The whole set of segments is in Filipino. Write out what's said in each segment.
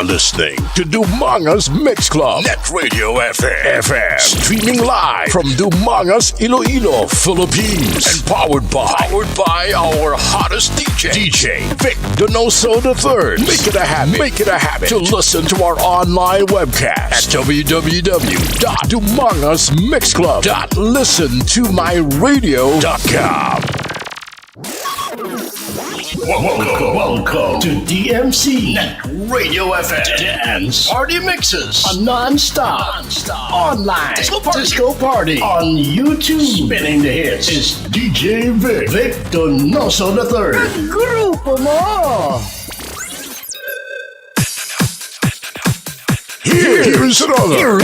listening to Dumangas Mix Club Net Radio FM. Streaming live from Dumangas, Iloilo, Philippines. And powered by our hottest DJ Vic Donoso III. Make it a habit to listen to our online webcast at www.dumangasmixclub.listentomyradio.com. Welcome to DMC Net Radio FM Dance Party Mixes, a non-stop online disco party on YouTube. Spinning the hits is DJ Vic Donoso III. Grupo mo! Here's another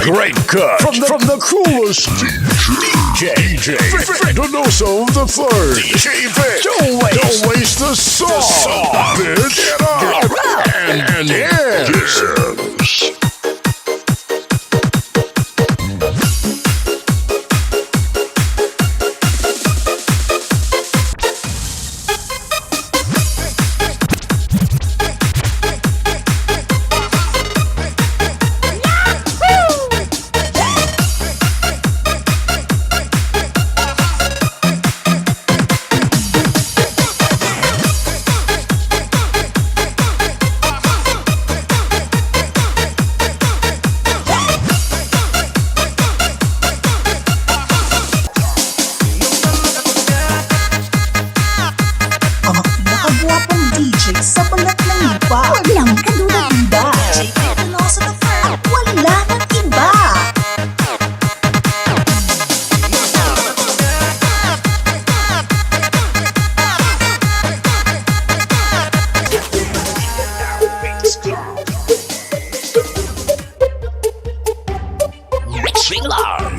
great cut from the coolest DJ Vic Donoso III. DJ Vic, don't waste the song, bitch. Get up and dance.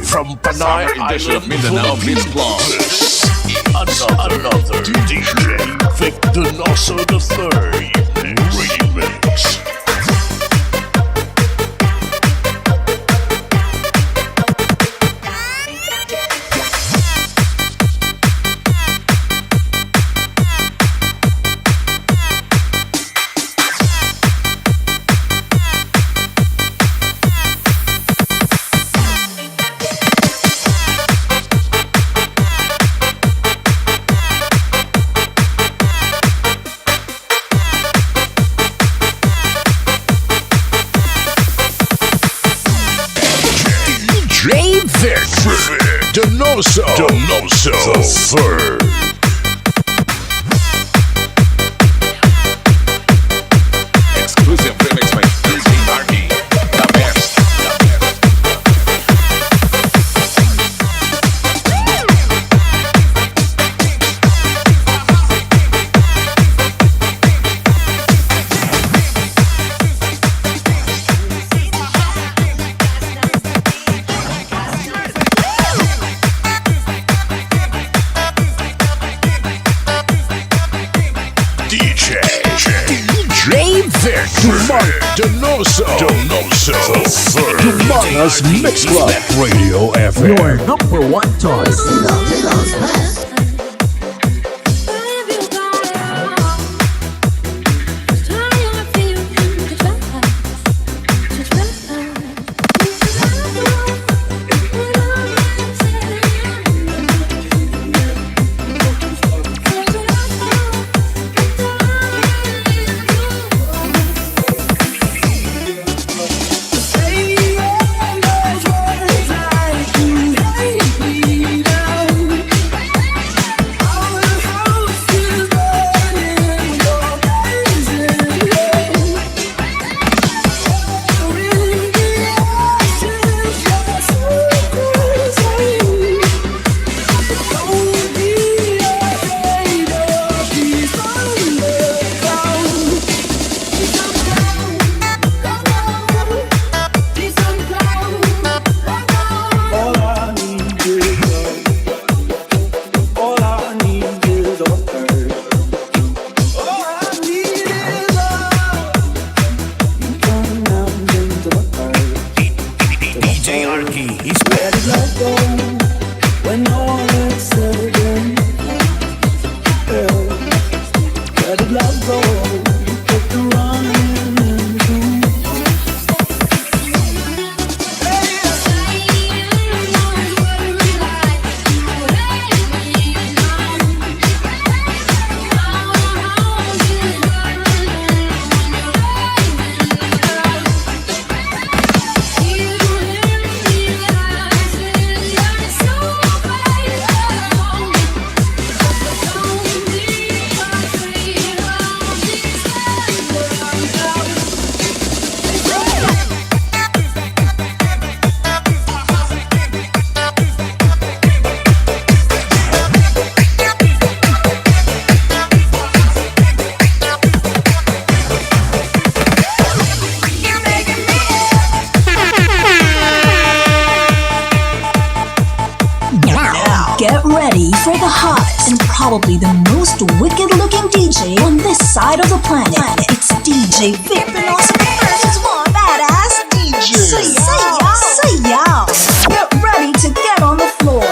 From Panay Island, Mindanao, Philippines. Another DJ Vic Donoso III remix. Vic Donoso III. Exclusive remix by DJ Marty. The best. Vic Donoso III. Dumangas Mix Club Radio FM. Your number one choice. ready for the hottest and probably the most wicked-looking DJ on this side of the planet. It's DJ Vic Pinoza It's one badass DJ. Say y'all. Get ready to get on the floor.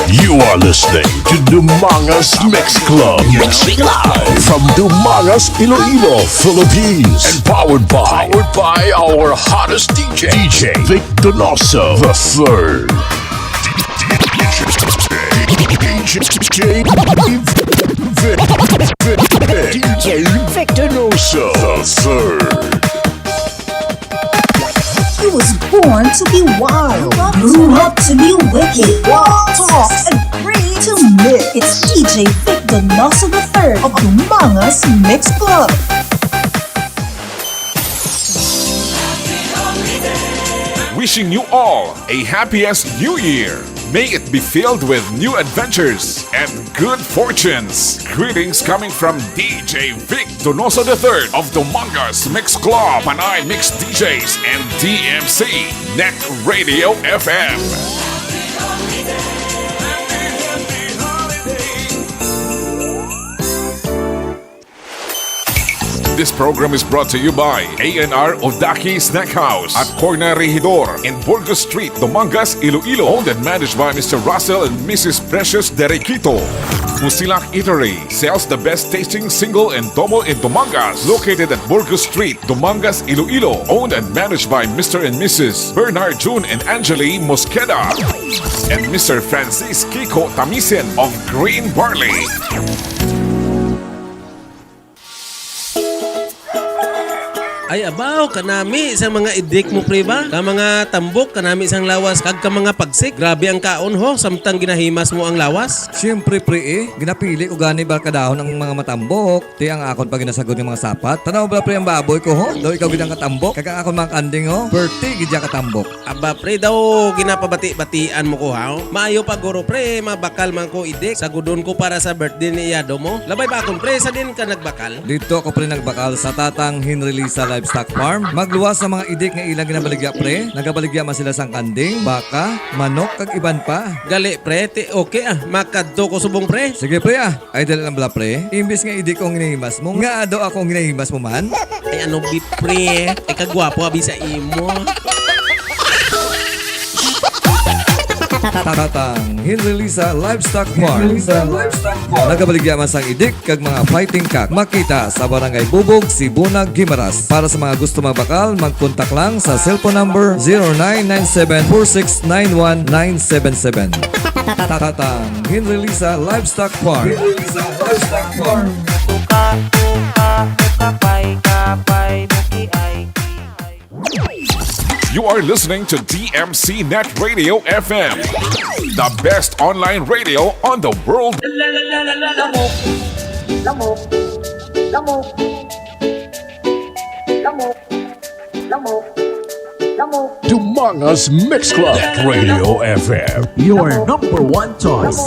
You are listening to Dumangas Mix Club. Mixing live from Dumangas, Iloilo, Philippines. And powered by our hottest DJ, DJ Vic Donoso the Third. DJ Vic Donoso the Third. He was born to be wild, grew up to be wicked, walk, talk, agree to mix. It's DJ Vic Donoso the Third of Dumangas Mix Club. Wishing you all a happiest new year. May it be filled with new adventures and good fortunes. Greetings coming from DJ Vic Donoso III of Dumangas Mix Club, Panay Mix DJs, and DMC Net Radio FM. This program is brought to you by A&R Odaki Snack House at Corner Regidor in Burgos Street, Dumangas, Iloilo. Owned and managed by Mr. Russell and Mrs. Precious Derequito. Musilak Eatery sells the best tasting single and double in Dumangas. Located at Burgos Street, Dumangas, Iloilo. Owned and managed by Mr. and Mrs. Bernard June and Angeli Mosqueda. And Mr. Francis Kiko Tamisen of Green Barley. Ay abaw, kanami isang mga idik mo pre ba? Ka mga tambok, kanami isang lawas, kag ka mga pagsik. Grabe ang kaon ho, samtang ginahimas mo ang lawas. Siyempre pre ginapili ko gani ba kadahon ng mga matambok. Ti ang akon pag ginasagod ng mga sapat. Tanaw ba pre ang baboy ko ho? Daw ikaw gidang katambok. Kag akon mga kanding ho. Berti gidya katambok. Aba pre, daw ginapabati-batian mo ko ha. Maayo pa guro pre, mabakal man ko idik. Sagudon ko para sa birthday ni Iyado mo. Labay ba akong pre, sa din ka nagbakal? Dito ako pre nagbakal sa tatang Henry Lisa Livestock Farm. Magluwas sa mga idik nga ilang ginabaligya pre. Nagabaligya man sila sang kanding, baka, manok, kag iban pa. Gali pre, ti okay makadto ko subong pre. Sige pre ay dali lang bala pre. Imbis nga idik kong ginahimas mo, nga ado akong ginahimas mo man. Ay ano bi pre, ay kagwapo abi sa imo. Tatang Henry Lisa Livestock Farm. Nagabaligya man sang idik kag mga fighting cock. Makita sa Barangay Bubog, Sibunag, Gimaras. Para sa mga gusto magbakal, mag-contact lang sa cellphone number 0997-4691-977. Tatang Henry Lisa Livestock Farm. You are listening to DMC Net Radio FM, the best online radio on the world. Dumangas Mix Club. Net Radio FM. Your number one choice.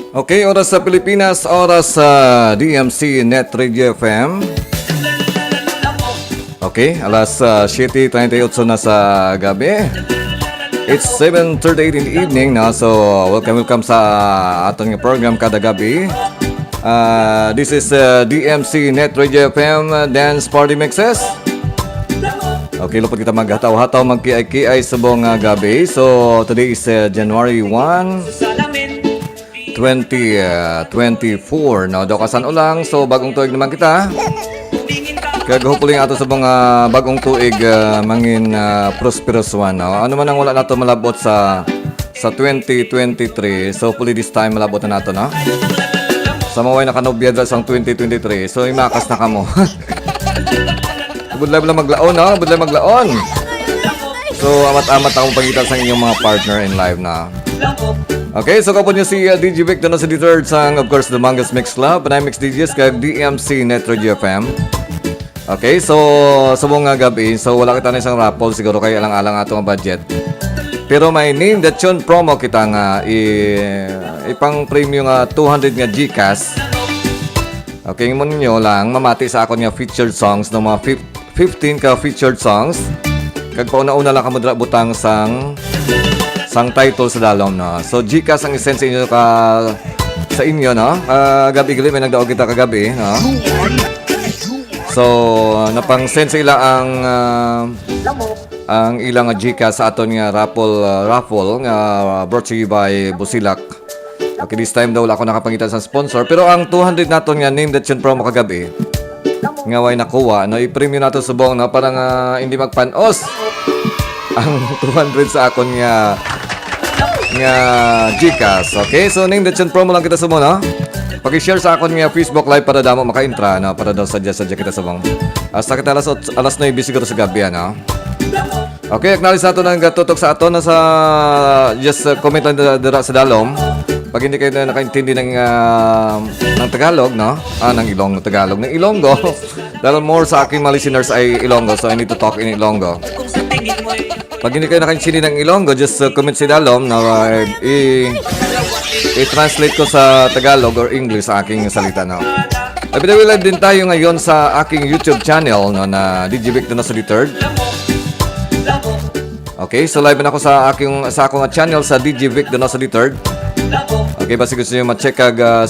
Okay, oras sa Pilipinas, oras sa DMC Net Radio FM. Okay, alas 7:38 na sa gabi. It's 7:38 in the evening na. So, welcome sa atong program kada gabi. This is DMC Net Radio FM Dance Party Mixes. Okay, lupot kita maghataw-hataw, magkiay-kiay sa buong gabi. So, today is January 1, 2024. Now, daw kasan ulang. So, bagong tuig naman kita. Kaya hopefully ato sa mga bagong tuig mangin prosperous one. No? Ano man ang wala nato malabot sa 2023. So, hopefully this time malabot na nato, no? Sa maway nakanobya sa 2023. So, imakas na kamo. Budlay lang maglaon, no? Budlay maglaon. So, amat-amat akong pagkita sa inyong mga partner in live na. Okay, so kapon nyo si DJ Vic doon sa D3rd sang, of course, the Mangas Mix Club. Panay Mix DJs kay DMC Net Radio FM. Okay, so sa buong gabi, so wala kita na isang raffle siguro kaya alang-alang ato ang budget. Pero may name that yun promo kita nga ipang premium nga 200 nga Gcash. Okay, mo ninyo lang mamati sa ako nga featured songs no mga 15 ka featured songs. Kag pauna-una lang kamudra butang sang title sa dalom no. So Gcash ang isend sa inyo sa inyo no. Gabi-gabi may nagdaog kita kagabi no. So napang-send sa ila ang ilang Gcash sa aton nga raffle nga brought to you by Busilak. Okay, this time daw wala ako nakapangitan sa sponsor. Pero ang 200 naton nga name that yun promo kagabi nga way nakuha, no, i-premium nato sa buong, no, parang hindi magpanos ang 200 sa akon nga Gcash. Okay, so name that yun promo lang kita sa buong, no? Paki-share sa akon nga Facebook Live para damo maka-intra, no, para daw sadya kita sa buong. Hasta kita alas 9 siguro sa gabi, no? Okay, acknowledge nato nang gatutok sa ato na sa just comment lang dira sa dalom. Pag hindi kayo nakaintindi ng Tagalog, no? Ng Tagalog. Ng Ilonggo. Dahil more sa aking mga listeners ay Ilonggo, so I need to talk in Ilonggo. Pag hindi kayo nakaintindi ng Ilonggo, just comment sa dalom na i-translate ko sa Tagalog or English sa aking salita, no? Binawi live din tayo ngayon sa aking YouTube channel, no, na DJ Vic na sa D3rd. Okay, so live na ako sa akong channel sa DJ Vic na sa D3rd. Okay, basi gusto nyo ma-check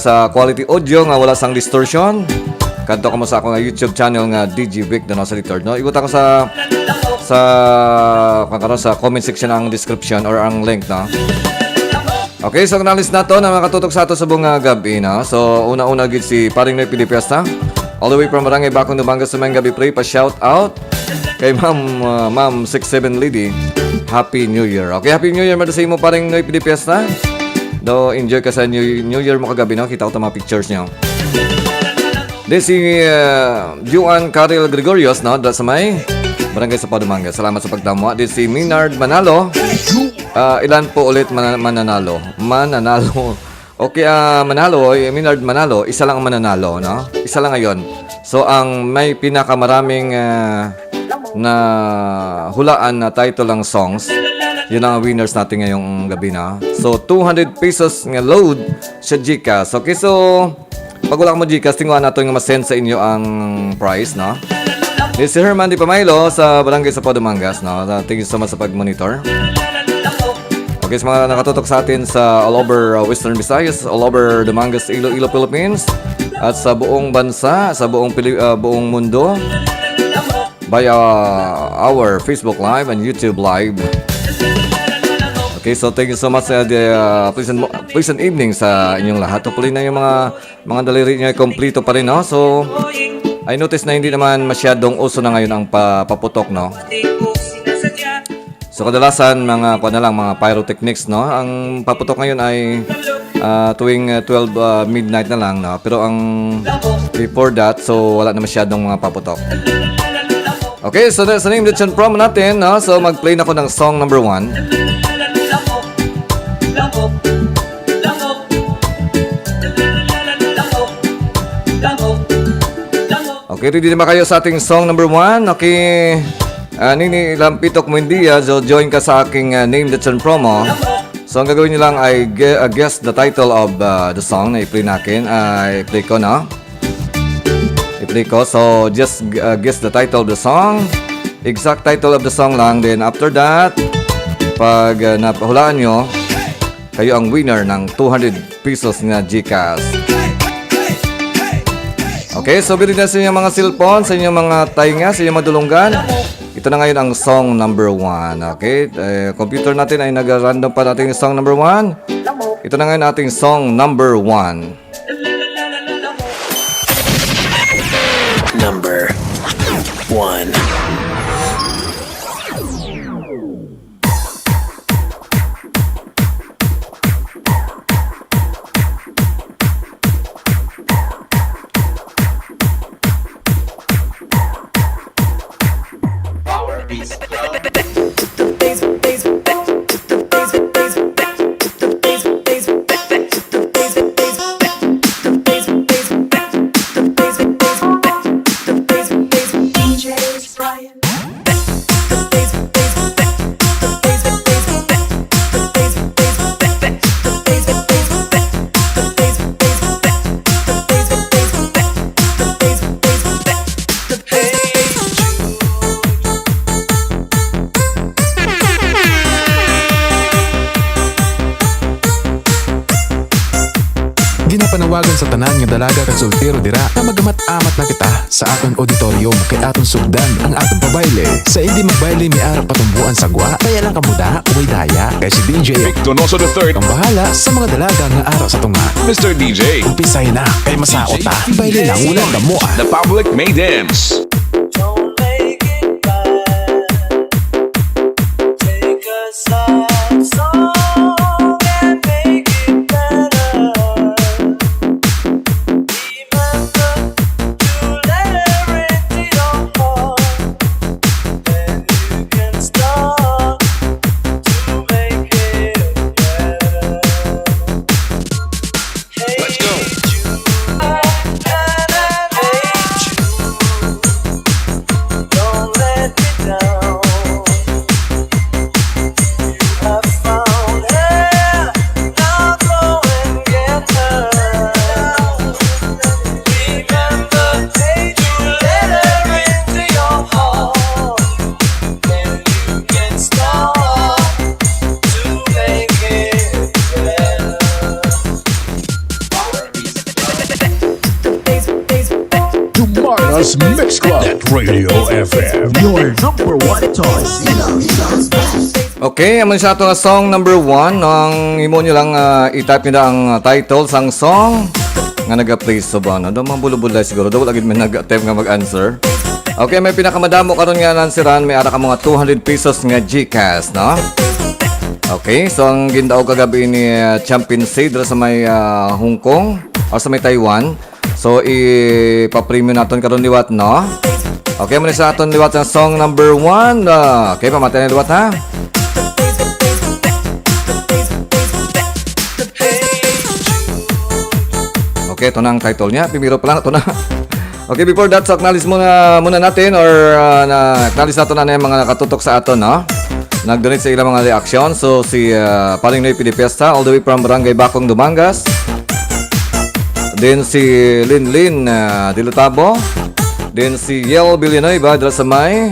sa quality audio nga wala sang distortion. Kadto ko mo sa akong YouTube channel nga DJ Vic na sa D3rd, no? Ibutan ko sa comment section ang description or ang link, no? Okay, so kanalis na to na makatutok sa ato sa buong gabi, no? So una-una gid si Paring Noy Pilipiesta all the way from Barangay Bakong, Dumangas sa mga gabi. Pray pa shout out kay Ma'am 67 Lady. Happy New Year. Okay, Happy New Year man sa imo Paring Noy Pilipiesta. Do enjoy ka sa New Year mo kagabi, no? Kita ko ta mga pictures niyo. This si Juan Caril Gregorios, no? Sa may Barangay sa Padumanga. Salamat sa pagdamo. This si Minard Manalo. Ilan po ulit mananalo? Okay, Manalo, Minard Manalo, isa lang ang mananalo, no? Isa lang ngayon. So, ang may pinakamaraming na hulaan na title ng songs, yun ang winners natin ngayong gabi na. So, 200 pesos nga load sa Gcash. Okay, so, pag wala mo Gcash, tingnan natin nga masend sa inyo ang price, no? This is Herman Di Pamaylo sa Barangay sa Padumangas, no? Thank you so much sa pag-monitor. Okay, sa mga nakatutok sa atin sa all over Western Visayas, all over Dumangas, Iloilo, Philippines, at sa buong bansa, sa buong mundo, by our Facebook Live and YouTube Live. Okay, so thank you so much pleasant evening sa inyong lahat. Hopefully na yung mga daliri nyo ay kompleto pa rin, no? So, I noticed na hindi naman masyadong uso na ngayon ang paputok, no? So, kadalasan mga pyrotechnics, no? Ang paputok ngayon ay tuwing 12 midnight na lang, no? Pero ang before that, so wala na masyadong mga paputok. Okay, so sa name that promo natin, no? So, mag-play na ko ng song number 1. Okay, ready na ba kayo sa ating song number 1? Okay, Nini Lampitok Muendia, so join ka sa aking Name the Tune promo. So ang gagawin nyo lang ay guess the title of the song na i-play natin. I-play ko na. I-play ko. So just guess the title of the song. Exact title of the song lang. Then after that, pag napahulaan nyo, kayo ang winner ng 200 pesos na GCash. Okay, so bilhin na sa inyong mga cellphone, sa inyong mga tainga, sa inyong madulunggan. Ito na ngayon ang song number 1. Okay, computer natin ay nag-random pa natin yung song number 1. Ito na ngayon ating song number 1. Number 1. Ginapanawagan sa tanan nga dalaga kag soltero dira na magamat-amat na kita sa aton auditorium kay aton sugdan ang aton pabayle. Sa hindi magbayle mi ara patumbuan sagwa, kaya lang kamuda uy daya kay si DJ Vic Donoso III, ang bahala sa mga dalaga nga ara sa tunga. Mr. DJ, Umpisay na kay masaot ta. Bayle lang wala kamo ah. the public may dance. Don't make it bad. Take a sad song and make it better. Remember to let her into your heart. Then you can start to make it better. Hey, let's go. Don't let me down. You have found her. Now go and get her. Remember to let her into your heart. Then you can start to make it better. Dumangas Mix Club. Net Radio FM. Your number 1 choice. Okay, amo sa ato nga song number 1. Ang imo nyo lang i-type nyo na ang title sang song nga naga-play sa ba. Daw mambulubulay siguro. Daw lagi may nag-attempt nga mag-answer. Okay, may pinakamadamo karon nga nansiran. May ara ka mga 200 pesos nga GCash, no? Okay, so ang gindaog kagabi ni Champion Cedra sa may Hong Kong o sa may Taiwan. So ipa-premium naton karon liwat, no? Okay, muna sa aton liwat ang song number 1. Okay, pamatay na liwat ha. Okay, ito na ang title niya. Pimiro pa lang ito na. Okay, before that, so acknowledge muna natin or acknowledge natin na yung mga nakatutok sa aton, no? Nag-donate sa ilang mga reaction. So, si Paling Noy Pidipesta, all the way from Barangay Bakong, Dumangas. Then si Lin Dilutabo. Then si Yel Villanueva, dala sa may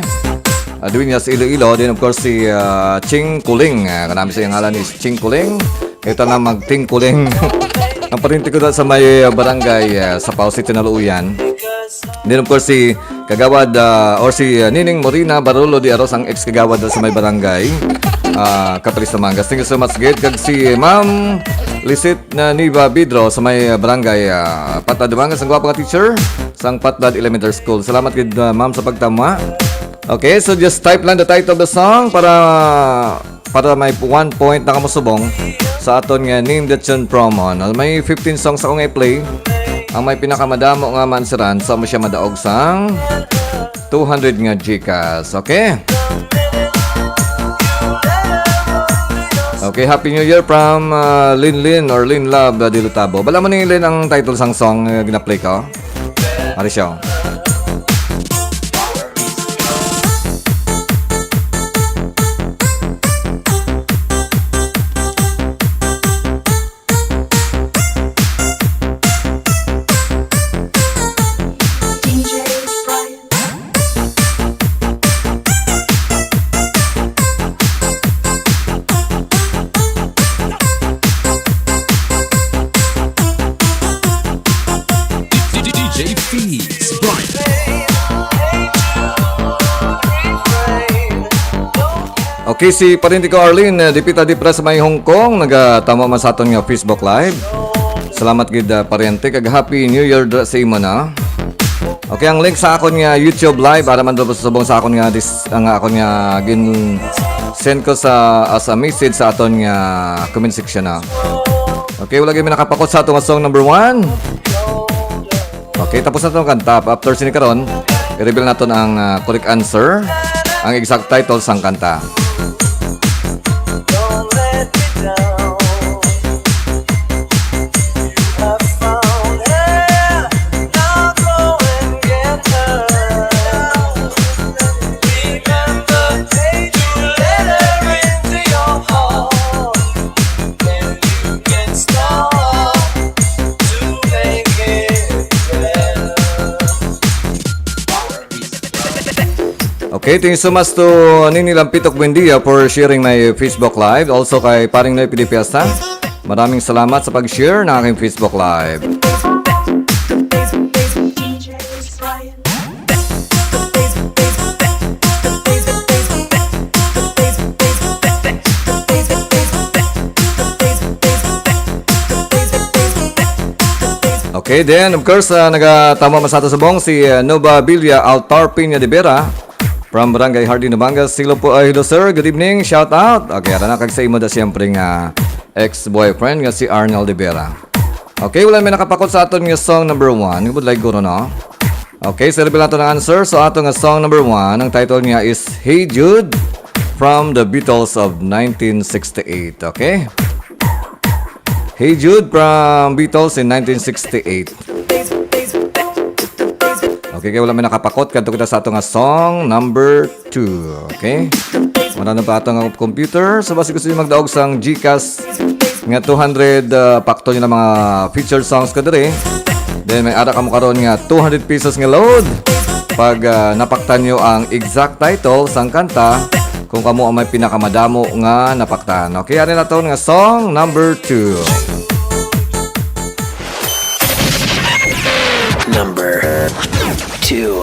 Dueñas, Iloilo. Then of course si Ching Kuling. Kanami sa iyang ngalan is Ching Kuling. Ito na mag-Ting Kuling. Ang parinti ko dala sa may barangay sa Pau City na Luuyan. Then of course si Kagawad or si Nining Morina Barolo di Aros, ang ex-kagawad dala sa may barangay Capilis Namangas. Thank you so much, Gate. Kag si Ma'am Lisit na Niva Bidro sa may barangay Patad Dumangas, ang gwapang teacher sang Patad Elementary School. Salamat kid ma'am sa pagtama. Okay, so just type lang the title of the song para may 1 point na kamusubong sa aton nga Name the Tune promo. No? May 15 songs akong i-play. Ang may pinakamadamo nga mansiran, so mo siya madaog sang 200 nga GCash. Okay? Okay, Happy New Year from Lin or Lin Love Dilutabo. Bala mo ni Lin ang title sang song gina-play ko. Ari siya. Okay, si parinti ko Arlene, Dipita Dipra sa may Hong Kong, nagatama man sa aton nga Facebook Live. Salamat gid parinti, kag Happy New Year sa imo na. Okay, ang link sa akon nga YouTube Live para man daw subong sa akon nga ang akon nga gin send ko sa as a message sa aton nga comment section na. Okay, wala gyud mi nakapakot sa aton nga song number 1. Okay, tapos na itong kanta. After sini karon, i-reveal natin ang correct answer, ang exact title sang kanta. Don't let me down. You have found her. Now go and get her. Remember, hey, you let her into your heart. Then you can start to make it better. Okay, thank you so much to Nini Lampitok Buendia for sharing my Facebook Live. Also kay Paring Noy Pilipiasta. Maraming salamat sa pag-share ng aking Facebook Live. Okay, then of course, nagatama masato sa bong si Nova Villa Altar Piña de Vera from Barangay Hardin, Nabangas. Hello po, hello sir, good evening, shout out. Okay, ara na kag sa imo da siyempre nga ex-boyfriend nga si Arnel de Vera. Okay, wala may nakapakot sa aton nga song number 1. Good like guro no. Okay, so reveal nato ang answer. So ato nga song number 1, ang title niya is Hey Jude from the Beatles of 1968. Okay? Hey Jude from Beatles in 1968. Okay, kaya wala may nakapakot. Kanto kita sa ato nga song number 2. Okay? Wala na pa ato nga computer. So basi gusto nyo magdaog sang Gcash nga 200 pakto nyo na mga featured songs ka diri. Then may ara ka mo karon nga 200 pesos nga load. Pag napaktan nyo ang exact title sang kanta, kung kamo ang may pinakamadamo nga napaktan. Okay, ano na to nga song number 2. Number 2.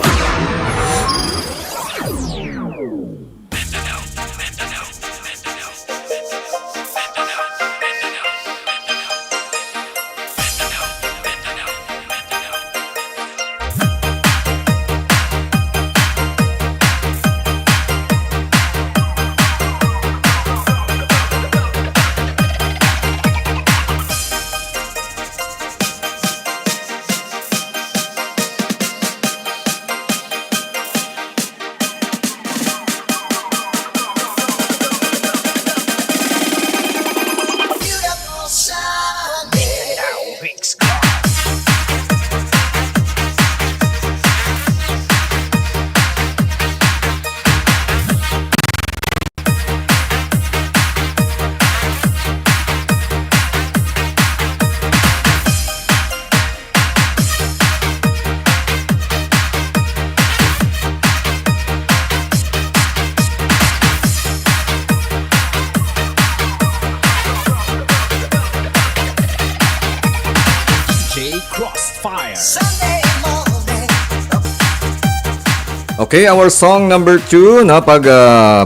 Okay, our song number 2 na pag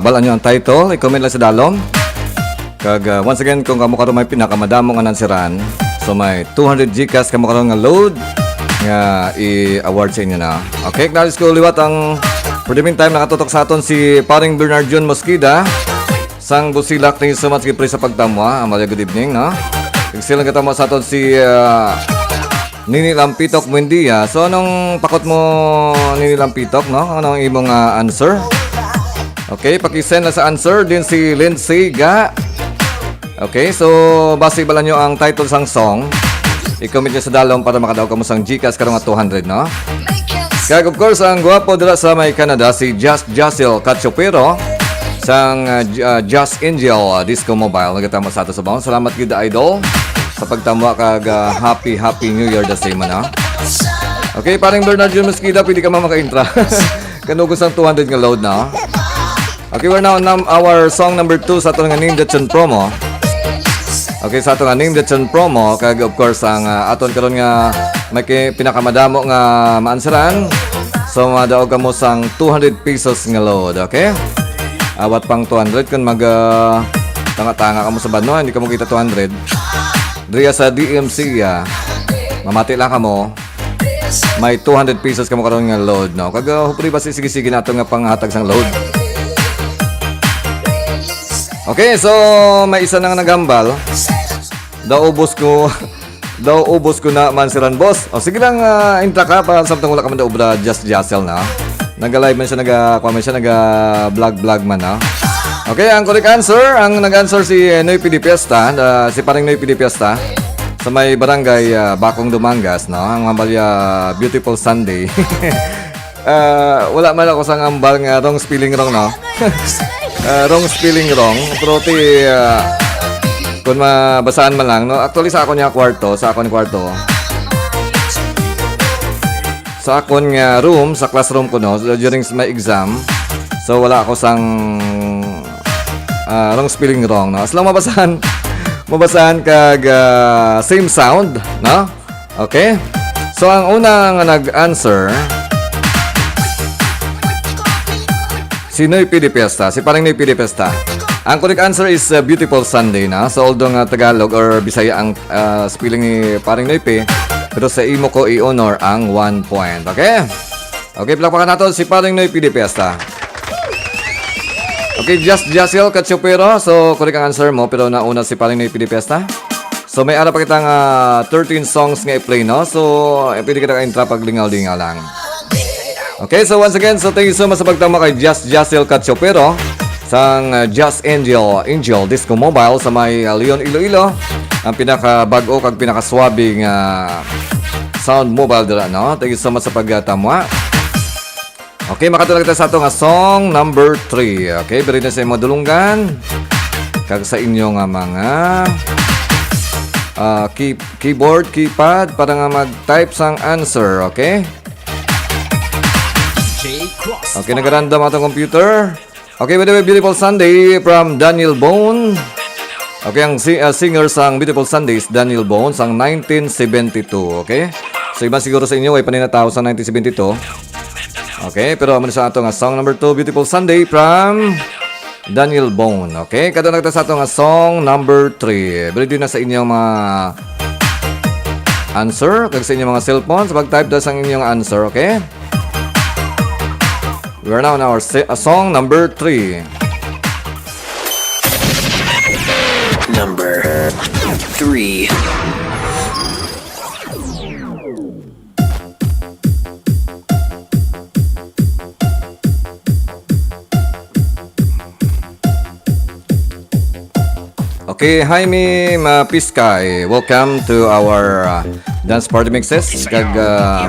balaan nyo ang title, i-comment lang sa dalom. Kag once again, kung kamo karon may pinakamadamo nga nansiran, so may 200 Gcash kamo karon nga load nga i-award sa inyo na. Okay, acknowledge ko liwat ang for the meantime nakatutok sa aton si paring Bernard John Mosquida sang Busilak. Thank you so much kay sa pagtamwa. Amalia, good evening, no? Excellent katamo sa aton si Nini Lampitok Buendia. So anong pakot mo, Nini Lampitok, no? Anong imong answer? Okay, pakisend na sa answer din si Lindsay Ga. Okay, so base bala nyo ang title sang song, i-comment nyo sa dalom para makadaw ka mo sang Gcash karong nga 200, no? Kaya of course, ang gwapo dira sa may Canada, si Just Josil Cachopero sang Just Angel Disco Mobile. Nagatama sa ato sa bawang. Salamat gid idol sa pagtamwa kag happy New Year the same na. Okay, paring Bernard John Mosquida, pwede ka maka-intra. Kanugos ang 200 nga load na. Okay, we're now on our song number 2 sa aton nga Name That Tune promo. Okay, sa aton nga Name That Tune promo, kag of course ang aton karon nga may pinakamadamo nga maansaran. So madaog ka mo sang 200 pesos nga load, okay? Awat pang 200 kung tanga-tanga ka mo sa bano, hindi ka mo kita 200. Dria sa DMC, mamati lang ka mo. May 200 pesos ka mo karon nga load, no? Hopefully ba sige-sige nato nga panghatag sang load. Okay, so may isa nang nagambal. Daubos ko na mansiran boss. O sige lang, intra ka para samtang wala ka man daw obra just Jassel na. Nag-live man siya, nag-vlog man na. Okay, ang correct answer, ang nag-answer si Noy Pidi Fiesta, si paring Noy Pidi Fiesta sa may barangay Bakong Dumangas, no? Ang ambalya Beautiful Sunday. Wala man ako sang ambal nga wrong spelling wrong, no? Wrong spelling wrong. Pero kung mabasaan man lang, no? Actually sa akon kwarto, sa akon nga room, sa classroom ko, no, during my exam. So wala ako sang wrong spelling wrong, no? As lang mabasahan kag same sound, no? Okay? So ang unang nag-answer si Noy Pidi Fiesta, si parang Noy Pidi Fiesta. Ang correct answer is Beautiful Sunday, na. So although Tagalog or Bisaya ang spelling ni paring Noy P, pero sa imo ko i-honor ang 1 point. Okay? Okay, palakpakan natin si paring Noy Pidi Fiesta. Okay, Jassel Katsupero. So correct ang answer mo, pero nauna si paring Noy Pidi Fiesta. So may ara pa kitang 13 songs nga i-play, no? So pwede kita ka-intra pag lingaw-lingaw lang. Okay, so once again, so thank you so much sa pagtama kay Jassel Katsupero sang Just Angel Disco Mobile sa may Leon, Iloilo. Ang pinaka-bago kag pinaka-swabing sound mobile dira, no? Thank you so much sa pagtama. Okay, makatulog kita sa ato nga song number 3. Okay, bari na sa mga dulunggan kag sa inyo nga mga keyboard, keypad para nga mag-type sang answer, okay? Okay, nag-random atong computer. Okay, by the way, Beautiful Sunday from Daniel Bone. Okay, ang singer sang Beautiful Sunday is Daniel Bone sang 1972, okay? So, iba siguro sa inyo ay paninatao sa 1972. Okay, pero aman sa ato nga song number 2, Beautiful Sunday from Daniel Bone. Okay, kada nagta sa ato nga song number 3. Ready na sa inyong mga answer, kag sa inyong mga cellphone, sa pag-type daw sa inyong answer, okay? We are now on our song number 3. Number 3. Okay, Jaime Mapiskay, welcome to our dance party mixes. Kag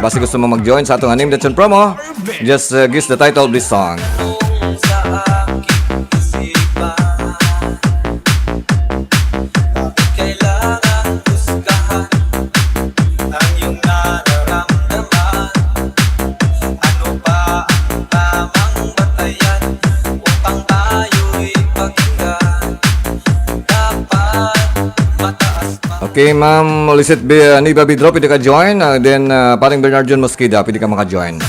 basi gusto mo mag-join sa atong Name That Tune promo, just guess the title of this song. Okay, Ma'am Lisette Niba Bidro, pwede ka join. Then, paring Bernard John Mosqueda, pwede ka maka-join.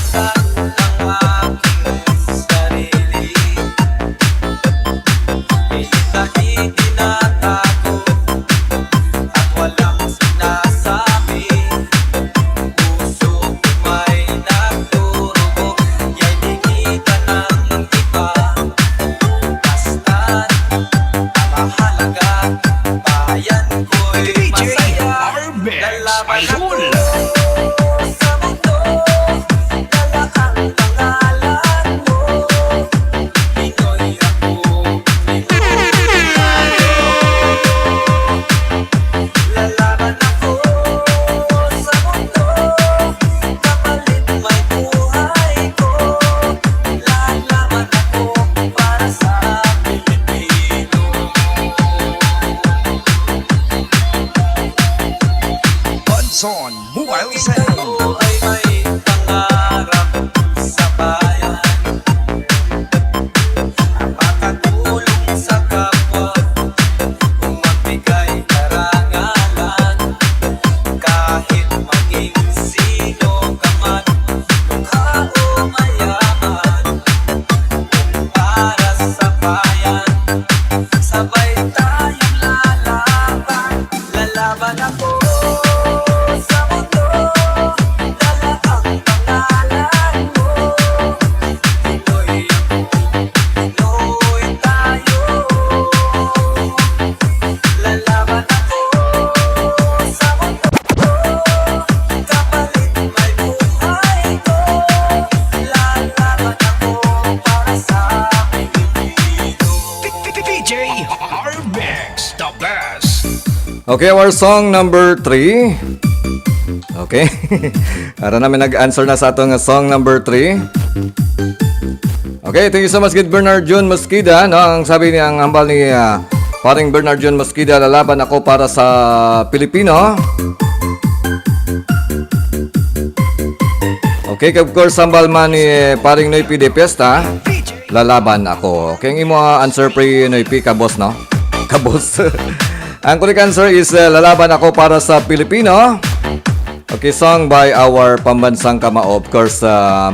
Okay, our song number 3. Okay. Para namin nag-answer na sa atong song number 3. Okay, thank you so much, good Bernard June Mosquida. No, ang sabi niya, ang hambal ni paring Bernard June Mosquida, lalaban ako para sa Pilipino. Okay, of course, hambal man ni paring Noypi de Fiesta, lalaban ako. Okay, ang imo answer pre Noypi, kabos, no? Kabos. Ang correct answer is lalaban ako para sa Pilipino. Okay, song by our pambansang kamao, of course,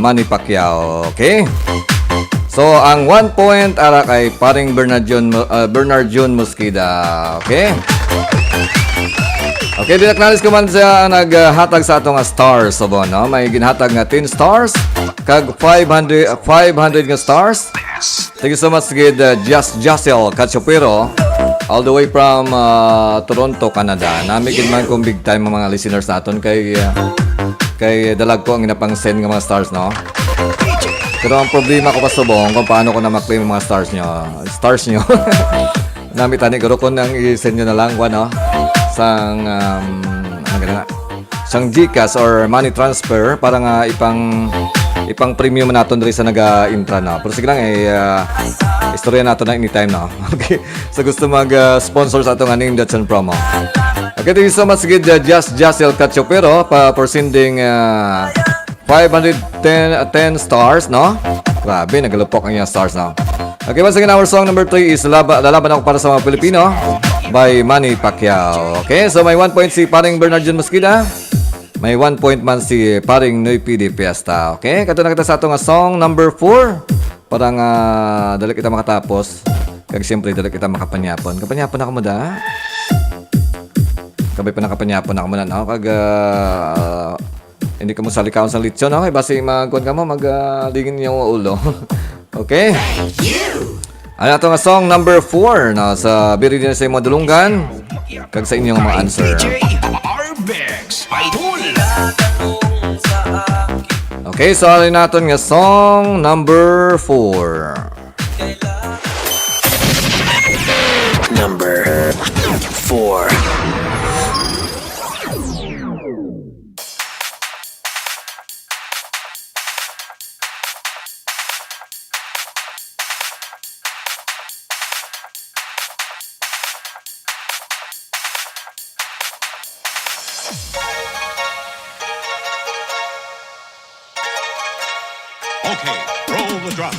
Manny Pacquiao. Okay? So, ang 1 point ara kay paring Bernard June Mosquida. Okay? Okay, dinaknalis ko man siya naghatag sa atong stars. So, no? May ginhatag nga 10 stars. Kag 500 nga stars. Thank you so much, good Jacel Cachopero. All the way from Toronto, Canada. Namigin man kong big time mga listeners naton kay dalag ko ang inapang-send ng mga stars, no? Pero ang problema ko pa subong kung paano ko na ma-claim mga stars nyo. Nami tani ko kung nang i-send nyo na lang no? Sang sang GCash or money transfer para nga ipang premium naton diri sa naga-intra, no? Pero sige lang istorya nato na anytime, no? Okay. So gusto mag-sponsor sa atong name that's on promo. Okay, thank you so much, good Jacel Cachopero for sending 510 stars, no? Grabe, nagalupok ang yung stars, no? Okay, once again, our song number 3 is Lalaban Ako Para sa Mga Pilipino by Manny Pacquiao. Okay, so may 1 point si paring Bernard June Mosquida. May 1 point man si paring Noypi de Fiesta. Okay, kato na kita sa atong song number 4. Parang dali kita makatapos. Kag siyempre, dali kita makapanyapon. Kapanyapon ako mo da? Kabay pa nakapanyapon ako mo na, no? Kag hindi ka mo salikaon sa litsyon, okay? Basi magkuhan ka mo, magligin yung ulo. Okay? Ano ito nga song number 4 no? Sa biri din sa mga dulunggan. Kag sa inyong mga answer. Okay, so alin natin nga song number 4. Number 4. Okay, roll the drums.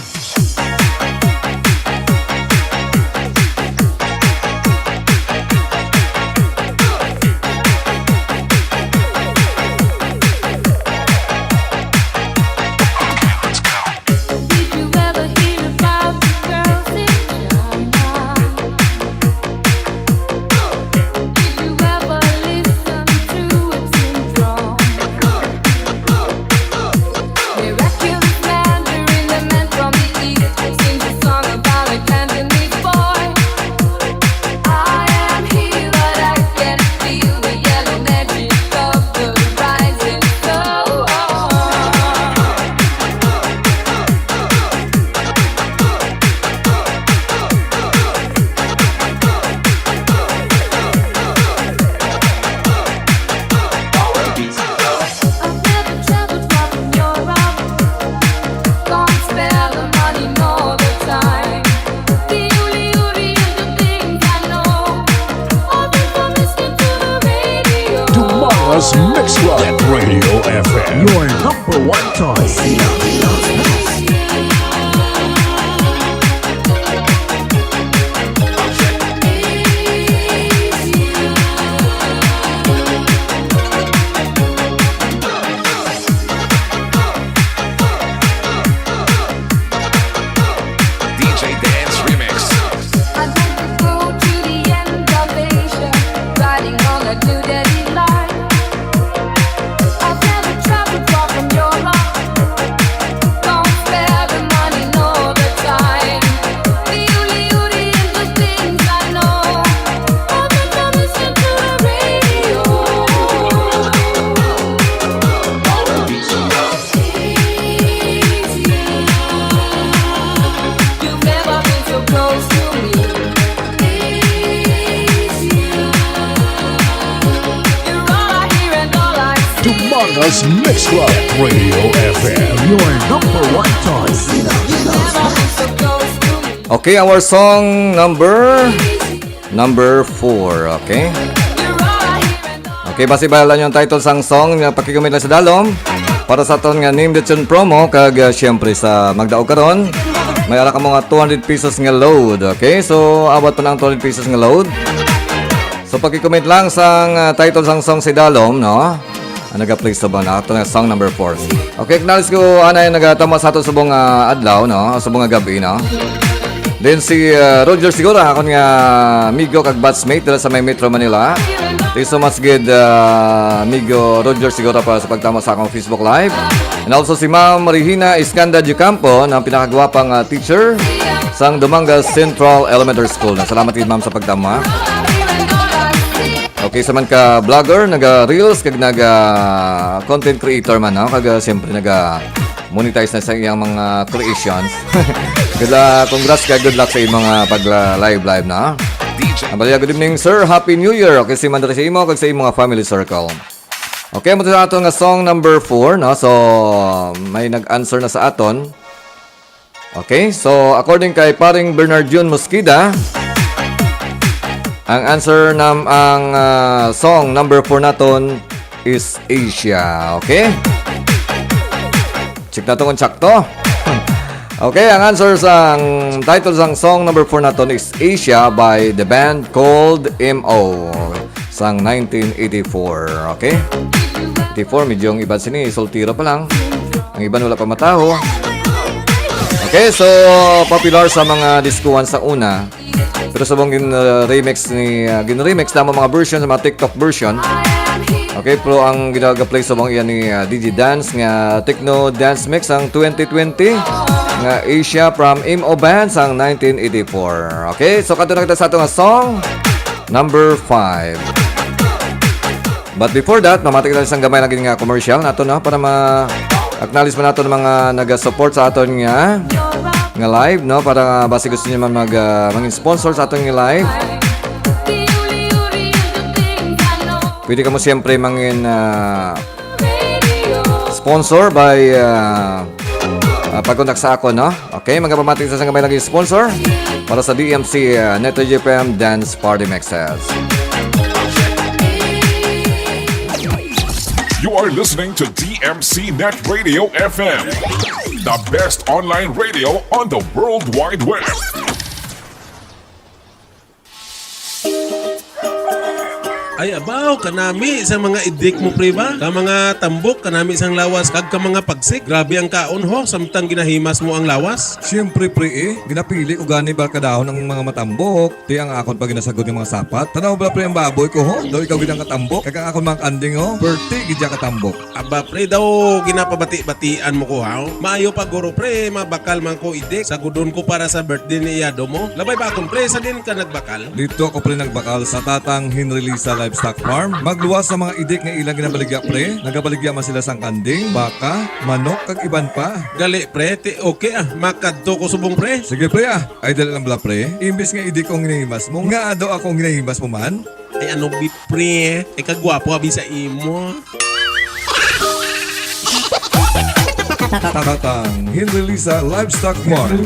Miraculous man, you're in the man from the east. Dumangas Mix Club Radio FM. Your number one choice. Okay, our song number 4, okay? Okay, basi bahala nyo ang title sang song nga pakikumit lang sa dalom para sa aton nga name the tune promo kag syempre sa magdaog karon may ara ka mga 200 pesos nga load, okay? So abot pa lang 200 pesos nga load. So pakikumit lang sang title sang song si dalom, no? Naga-play sa ba na ito na song number 4. Okay, acknowledge ko anay nagatama sa ato subong adlaw, no? Subong gabi, no? Then si Roger Sigura, akon nga amigo kag batchmate dala sa may Metro Manila. Thank you so much good amigo Roger Sigura para sa pagtama sa akong Facebook Live. And also si Ma'am Regina Iskanda Jucampo na pinakagwapang teacher sang Dumangas Central Elementary School. Salamat din ma'am sa pagtama. Okay, sa man ka vlogger, naga-reels kag naga-content creator man, no? Kag siyempre naga-monetize na sa iyang mga creations. Congrats ka, good luck sa iyong mga pag-live na. Good evening, sir. Happy New Year. Okay, si Mandara sa imo kag sa iyong mga family circle. Okay, mo sa aton nga song number 4, no? So, may nag-answer na sa aton. Okay, so according kay paring Bernard June Mosquida, ang answer ang song number 4 naton is Asia. Okay? Check na ito kung sakto. Okay, ang answer sa title sang song number 4 naton is Asia by the band called MO sang 1984. Okay? 84, medyo yung iba sini, soltiro pa lang. Ang iba wala pa mataho. Okay, so popular sa mga diskuan sa una. Pero sabong gin-remix na mga version sa mga TikTok version. Okay, pero ang ginaga-play sabong iyan ni DJ Dance nga Techno Dance Mix ang 2020 nga Asia from MO Band ang 1984. Okay, so kadto na kita sa ato nga song number 5. But before that, mamati kita isang gamay lagi nga commercial nato na para ma-acknowledge pa nato ng mga naga-support sa aton nga live, no? Para basi gusto niyo man mag-sponsor sa atong live. Pwede ka mo siyempre mangin sponsor by pag-contact sa ako, no? Okay, magpapamatik sa gamay lagi sponsor para sa DMC Neto JPM Dance Party Mixes. You are listening to DMC Net Radio FM, the best online radio on the World Wide Web. Ay abaw kanami sa mga idik mo pre ba? Ka mga tambok kanami isang lawas kag ka mga pagsik. Grabe ang kaon ho samtang ginahimas mo ang lawas. Siyempre pre ginapili ko gani ba kadahon ng mga matambok. Di ang akon pag ginasagod ng mga sapat. Tanaw ba pre ang baboy ko ho? Daw ikaw gidang katambok. Kag ang akon mga anding ho. Birthday gidya katambok. Aba pre daw ginapabati-batian mo ko ha. Maayo pa guro pre mabakal man ko idik. Sagudon ko para sa birthday ni Iyado mo. Labay ba akong pre sa din ka nagbakal? Dito ako pre nagbakal sa tatang Henry Lisa Livestock Farm. Magluwas sa mga idik nga ilang ginabaligya pre. Nagabaligya man sila sang kanding, baka, manok kag iban pa. Gali pre, okay makadto ko subong pre. Sige pre ay dala lang bala pre. Imbis nga idik kong ginahimas mo, nga ado akong ginahimas mo man. Ay ano bi pre, kagwapo abi sa imo. Tatang Henry Lisa Livestock Farm.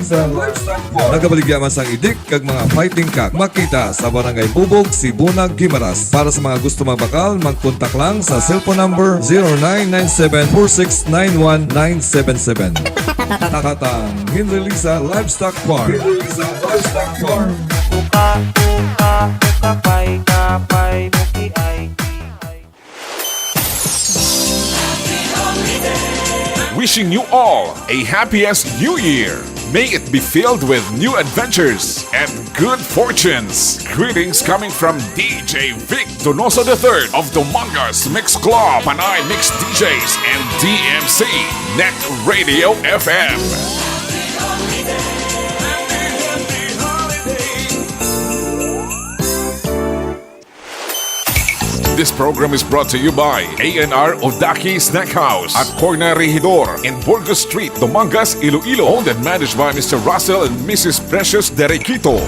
Nagabaligya man sang idik kag mga fighting cock. Makita sa Barangay Bubog, Sibunag, Gimaras. Para sa mga gusto magbakal, mag-contact lang sa cellphone number 0997-4691977. Tatang Henry Lisa Livestock Farm. Kapay, muki ay. Wishing you all a happiest new year. May it be filled with new adventures and good fortunes. Greetings coming from DJ Vic Donoso III of Dumangas Mix Club, Panay Mix DJs, and DMC Net Radio FM. This program is brought to you by A&R Odaki Snack House at Corner Regidor in Burgos Street, Dumangas, Iloilo. Owned and managed by Mr. Russell and Mrs. Precious Derequito.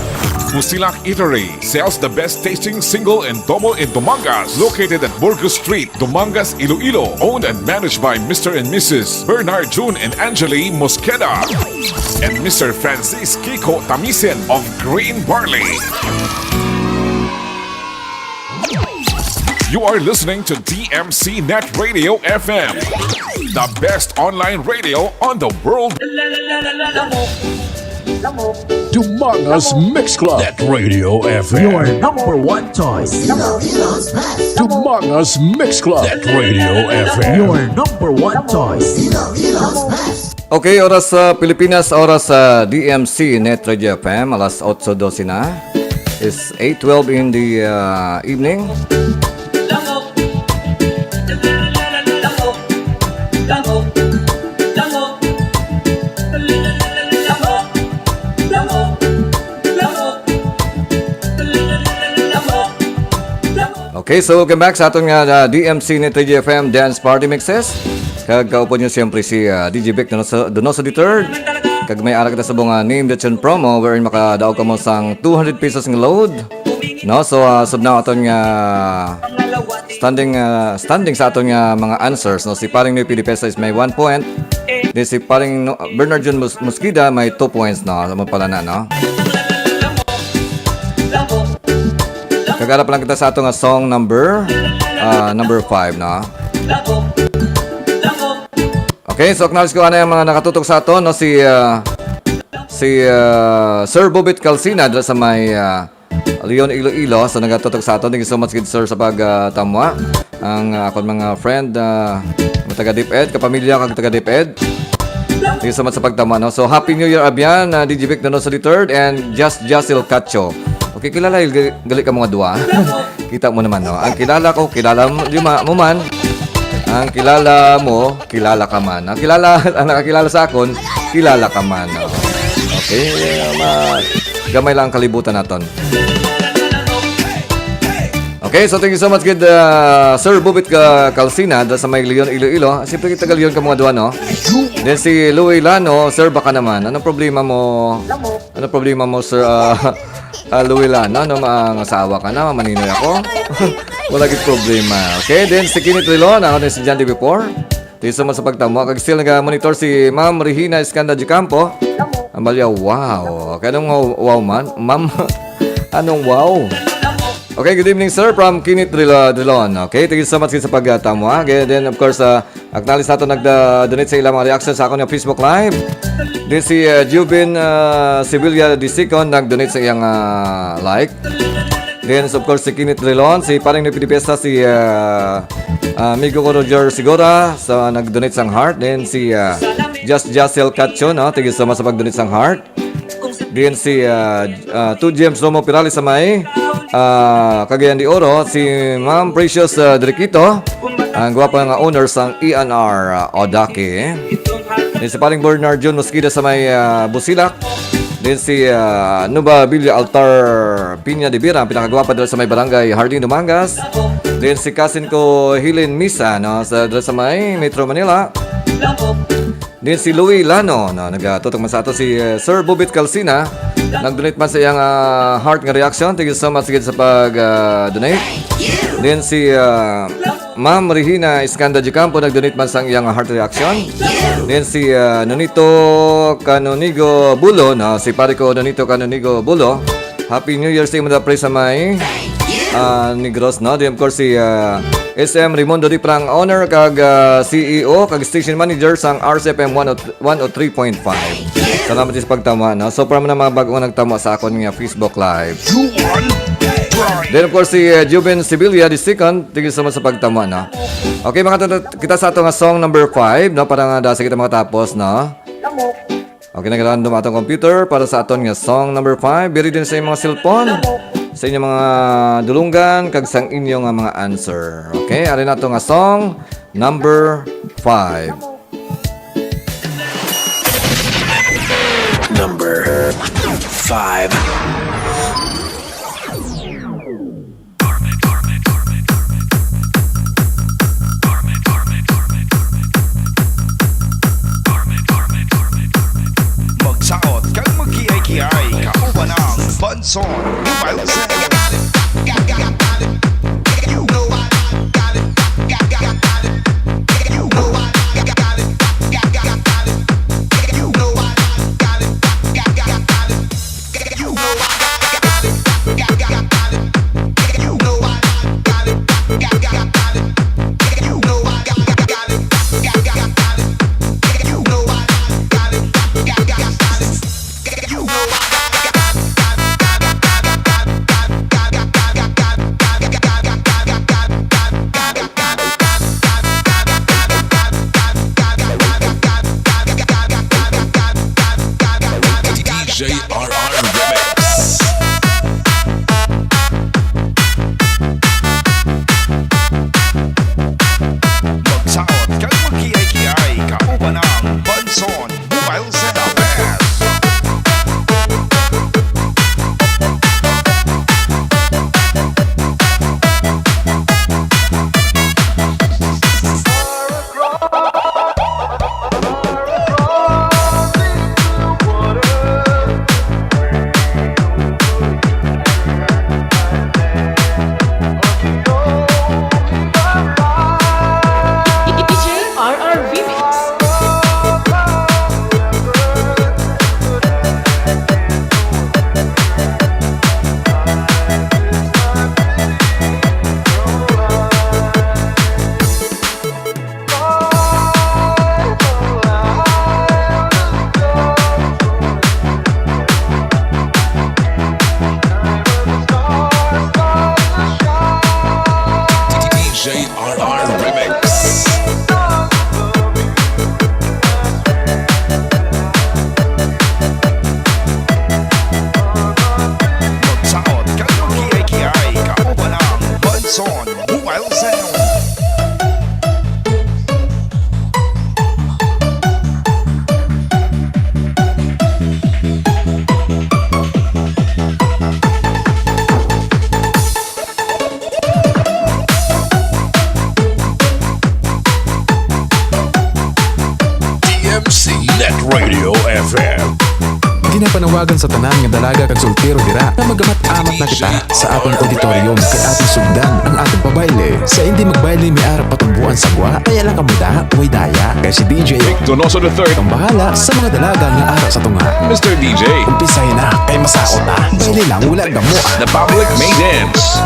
Busilak Eatery sells the best tasting single and double in Dumangas, located at Burgos Street, Dumangas, Iloilo. Owned and managed by Mr. and Mrs. Bernard June and Angeli Mosqueda and Mr. Francis Kiko Tamisen of Green Barley. You are listening to DMC Net Radio FM, the best online radio on the world. Dumangas Mix Club. Net Radio FM. Your number one choice. Dumangas Mix Club. Net Radio FM. Your number one choice. Okay, oras sa Pilipinas, oras sa DMC Net Radio FM, alas 8:12 na. It's 8:12 in the evening. Okay, so welcome back sa atong DMC Net Radio FM Dance Party Mixes. Kag kaupo nyo siyempre si DJ Vic Donoso III. Kag may ara kita sa bunga name that promo wherein makadaog ka mo sang 200 pesos ng load. No, so na aton nga standing sa aton nga mga answers. No, si paring Noy Pidipesa is may 1 point. Then si paring Bernard John Mosqueda may 2 points no. Sama pala na no. Kagarap lang kita sa ato nga song number 5 no. Okay, so acknowledge ko ano yung mga nakatutok sa ato no, si Sir Bobit Calcina dala sa may Leon Iloilo, so nagatutok sa ato. Thank you so much kid sir sa pagtamwa. Ang akon mga friend taga DepEd, kapamilya kag taga DepEd. Thank you so much sa pagtamwa no. So happy New Year abyan DJ Vic Donoso III and Jasil Cacho. Okay, kilala gali ka mga dua. Kita mo naman, no? Ang kilala ko, kilala mo man. Ang kilala mo, kilala ka man. Ang nakakilala sa akon, kilala ka man. No? Okay, gamay lang ang kalibutan natin. Okay, so thank you so much kid Sir Bobit Calcina sa may Leon Iloilo. Siyempre kita Leon ka mga dua, no? Then si Louie Lano, sir baka naman. Anong problema mo? Anong problema mo, sir? Louie Lano, ano ang asawa ka na? Maninoy ako? Wala git problema. Okay, then si Kinit Rilon, ako din si John D. Before. Thank you so much sa pagtamo. Kag still nag-monitor si Ma'am Regina Escanda de Campo. Amalia, wow. Okay, anong wow man? Ma'am, anong wow? Okay, good evening sir from Kinit Rilon. Okay, thank you so much sa pagtamo. Okay, then of course, acknowledge nato nag-donate sa ilang mga reaction sa akong Facebook Live. Then si Jubin Sevilla Disicon nag-donate sa iyang like. Then of course si Kinit Rilon, si paring Nipidipesta, si amigo ko Roger Sigora sa nag-donate sang heart. Then si Jasil Cacho, no? Thank you so much sa pag-donate sang heart. Then si 2 James Romo Pirali sa may Cagayan de Oro, si Ma'am Precious Deriquito, ang gwapo nga owner sang ENR Odaki. Then si paring Bernard John Mosqueda sa may Busilak. Then si Nuba Villa Altar Piña de Bira, ang pinakagwapa dala sa may barangay Hardin Dumangas. Then si cousin ko Helen Misa, no, dala sa may Metro Manila. Then si Louie Lano, no, nagtutok man sa ato si Sir Bobit Calcina. Nag-donate man sa iyang heart nga reaction. Thank you so much sa pag-donate. Then si Ma'am Regina Escanda de Campo nag-donate man sa iyang heart reaction. Then si Nonito Canonigo Bulo, no, si pare ko Nonito Canonigo Bulo. Happy New Year sa imo da pray sa may Negros, no. Then of course si SM Raimundo Di Prang owner kag CEO kag station manager sang RCFM 103.5. Salamat sa pagtama, no. So para man mga bago nagtama sa akon nga Facebook Live. Then of course si Juben Sevilla the second, thank you so much sa pagtama, no. Okay, kita sa ato nga song number 5, no, para nga dasa kita makatapos, no. Okay, nag-random atong computer para sa aton nga song number 5. Biri din sa inyong mga cellphone, sa inyong mga dulunggan, kag sang inyong mga answer. Okay, ari nato nga song number 5. Number 5. Magsaot kang mag-kiay-kiay, kauban ang Bunson, mobile sound. JRR Remix. Magsaot kang magkiyay-kiyay, kauban ang Bunson, mobile sound. RR Remix. JRR Remix. Magsaot kang magkiyay-kiyay, kauban ang Bunson, mobile sound. DMC Net Radio FM. Ginapanawagan sa tanan nga dalaga kag soltero dira na magamat-amat na kita sa atong auditorium kay ating sugdan ang atong pabayle. Sa hindi magbayle mi ara patumbuan sa gwa, kaya lang kamuda uy daya kay si DJ Donoso III, ang bahala sa mga dalaga nga ara sa tunga. Mr. DJ, Umpisay na kay masakot na. Bayle lang wala gamo. the public may dance.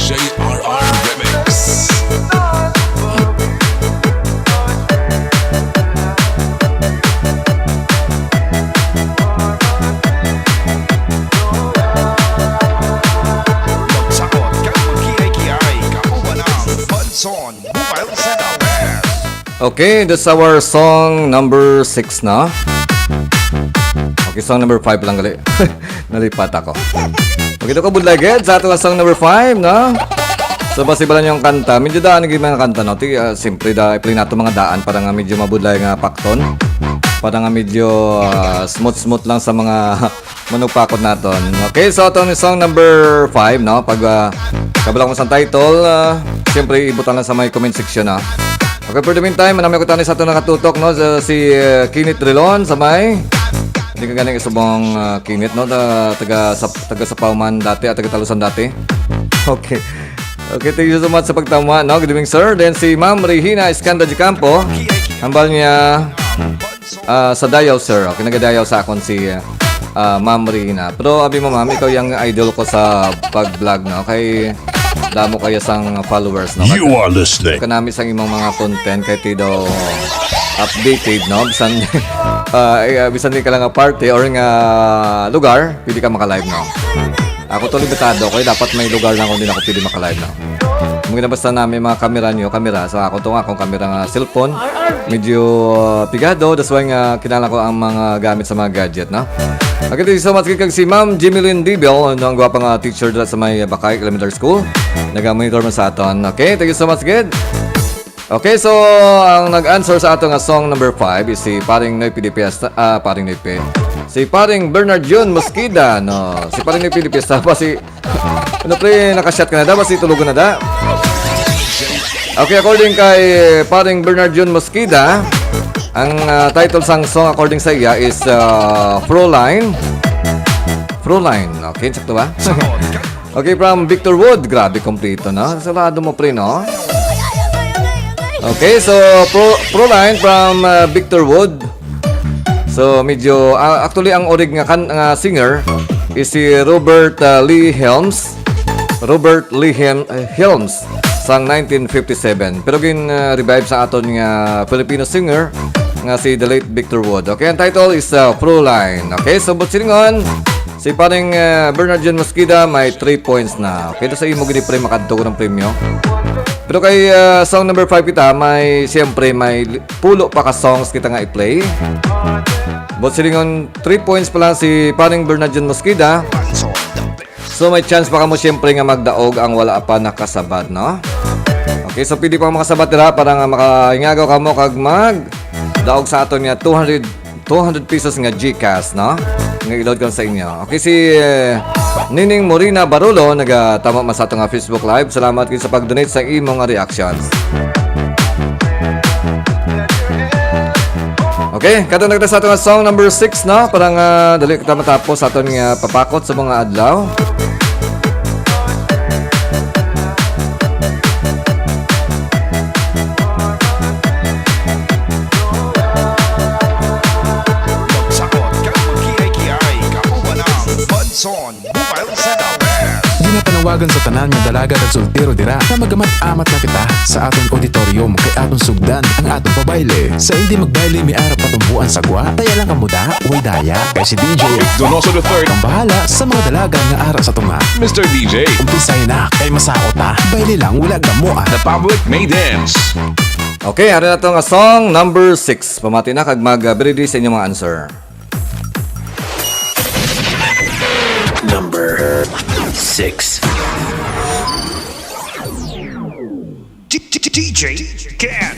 JRR Remix. Magsaot kang magkiyay-kiyay, kauban ang Bunson, mobile sound. Okay, that's our song number 6 na. Okay, song number 5 lang gali. Nalipat ako. Okay, ito ka budlagid sa ating song number 5 na. So, basibalan yung kanta. Medyo daan naging mga kanta, no? Siyempre, i-play nato mga daan para nga medyo mabudlay nga pakton. Para nga medyo smooth-smooth lang sa mga manugpakot naton. Okay, so ito yung song number 5, no? Pag kabilang mo sa title, siyempre, ibutan lang sa may comment section, na. Okay, for the meantime, manami ko tayo sa ito nakatutok, no? Si Kinit Rilon sa may... Hindi ka galing isubong Kinit, no? Taga sa Pauman dati at taga Talusan dati. Okay. Okay, thank you so much sa pagtama, no? Good evening, sir. Then si Ma'am Regina Escanda de Campo. Hambal niya sa Dayaw, sir. Okay, nagadayaw sa akon si Ma'am Regina. Pero abi mo, ma'am, ikaw yung idol ko sa pag-vlog, no? Kay damo kayo sang followers, no? You are listening. Kanami sang imong mga content kay tido updated, no? Bisan bisan di ka lang nga party or nga lugar, pwede ka maka-live, no? Ako to limitado ko, dapat may lugar lang kung hindi na ako pwede maka-live, no? Mungkin basta namin mga kamera sa ako to akong kamera nga cellphone. Medyo pigado, that's why nga kinala ko ang mga gamit sa mga gadget, no? Okay, thank you so much kag si Ma'am Jimelyn Dibel, ang gwapang teacher dito sa may Bakay Elementary School. Nag-monitor man sa aton. Okay, thank you so much, good. Okay, so ang nag-answer sa ato nga song number 5 is si Paring Noy Pilipiesta, Paring Noy P. Si Paring Bernard June Mosquida, no. Si Paring Noy Pilipiesta pa si ano pre, nakashot ka na da ba si tulogon na da? Okay, according kay Paring Bernard June Mosquida, ang title sang song according sa iya is Froline. Froline, okay, sakto ba? Okay, from Victor Wood, grabe kompleto, no? Salado mo pre, no? Okay, so Proline from Victor Wood. So medyo actually ang orig nga singer is si Robert Lee Helms. Robert Lee Helms sang 1957. Pero revive sa aton nga Filipino singer nga si the late Victor Wood. Okay, ang title is Proline. Okay, so but silingon si paring Bernard John Mosquida may 3 points na. Okay, sa imo gini pre makadto ng premyo. Pero kay song number 5 kita, siyempre may pulo pa ka songs kita nga i-play. But silingon 3 points pa lang si paring Bernard John Mosquida. So may chance pa ka mo siyempre nga magdaog ang wala pa nakasabat, no? Okay, so pwede pa makasabat dira para nga makaingagaw ka mo kag magdaog sa aton nga 200 pesos nga GCash, no? Nga i-load ko sa inyo. Okay, si Nining Morina Barolo nagatama man sa ato nga Facebook Live. Salamat kayo sa pag-donate sa imong reactions. Okay, kato nagda sa ato nga song number 6, no? Parang dali kita matapos sa aton nga papakot sa mga adlaw. Ginapanawagan sa tanan nga dalaga at soltero dira na magamat-amat na kita sa aton auditorium kay aton sugdan ang aton pabayle. Sa hindi magbayle may arap patumbuan sagwa, taya lang kamuda, way daya. Kay si DJ Donoso III, ang bahala sa mga dalaga nga ara sa tunga. Mr. DJ, Umpisay na kay masakot na, bayle lang wala gamuan. the public may dance. Okay, hari na to nga song number 6. Pamati na kag mag-ready sa inyong mga answer. Number 6. DJ Can.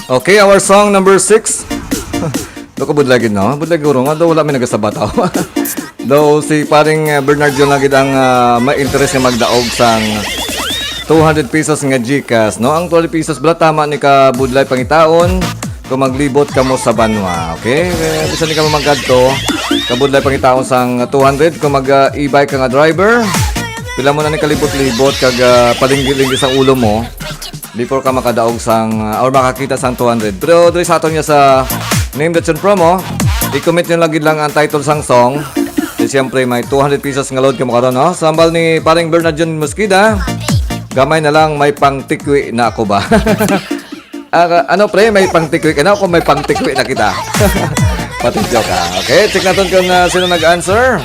Okay, our song number 6. Doko budlagid no. Budlag guro nga daw wala may nagasabataw. Daw si paring Bernard John lagid ang may interest nga magdaog sang 200 pesos nga GCash, no? Ang 20 pesos bala tama ni ka budlay pangitaon kung maglibot ka mo sa banwa. Okay? Bisa ni ka mo magkadto. Kabudlay pangitaon sang 200 kung mag-e-bike ka nga driver. Pila mo na ni kalibot-libot kag palinggi-linggi sa ulo mo before ka makadaog sang or makakita sang 200. Pero diri sa aton niya sa Name That Tune promo, i-comment nyo lagi lang ang title sang song. Di siyempre may 200 pesos nga load ka mo karon, no? Sambal ni paring Bernard John Mosquida. Gamay na lang, may pangtikwi na ako ba? Ano pre, may pangtikwi ka na ako, may pangtikwi na kita. Patidyo ka. Okay, check natin kung sino nag-answer.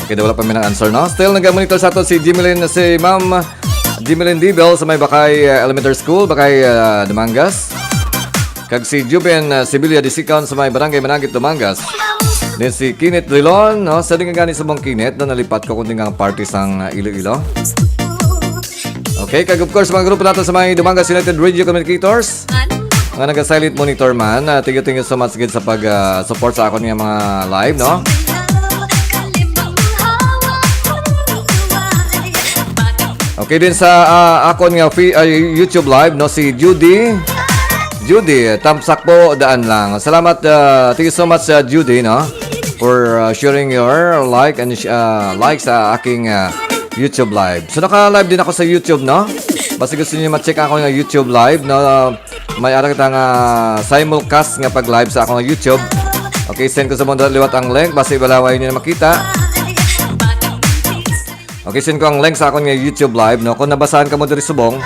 Okay, wala pa may nag-answer, no? Still nag-monitor sa ato si Ma'am Jimelin Dibel sa may Bakay Elementary School, Bakay Dumangas. Kag si Juben Sibilia Disicon sa may Barangay Managit Dumangas. Then si Kinit Rilon, no? Sa din nga gani sa mong Kinit na nalipat ko kunting ang party sang Iloilo. Okay, kag of course mga grupo natin sa mga Dumangas United Radio Communicators. Mga nag-silent monitor man, thank you so much again sa pag-support sa akon nga mga live, no? Okay din sa akon nga YouTube live, no, si Judy, tamsak po daan lang. Salamat, thank you so much Judy, no, for sharing your like and like sa aking YouTube live. So naka-live din ako sa YouTube, no. Basta gusto niyo ma-check ako nga YouTube live, no. May ara kita nga simulcast nga pag-live sa akong YouTube. Okay, send ko sa mga liwat ang link basta ibalaway niyo na makita. Okay, send ko ang link sa akong nga YouTube live, no. Kung nabasahan ka mo diri subong,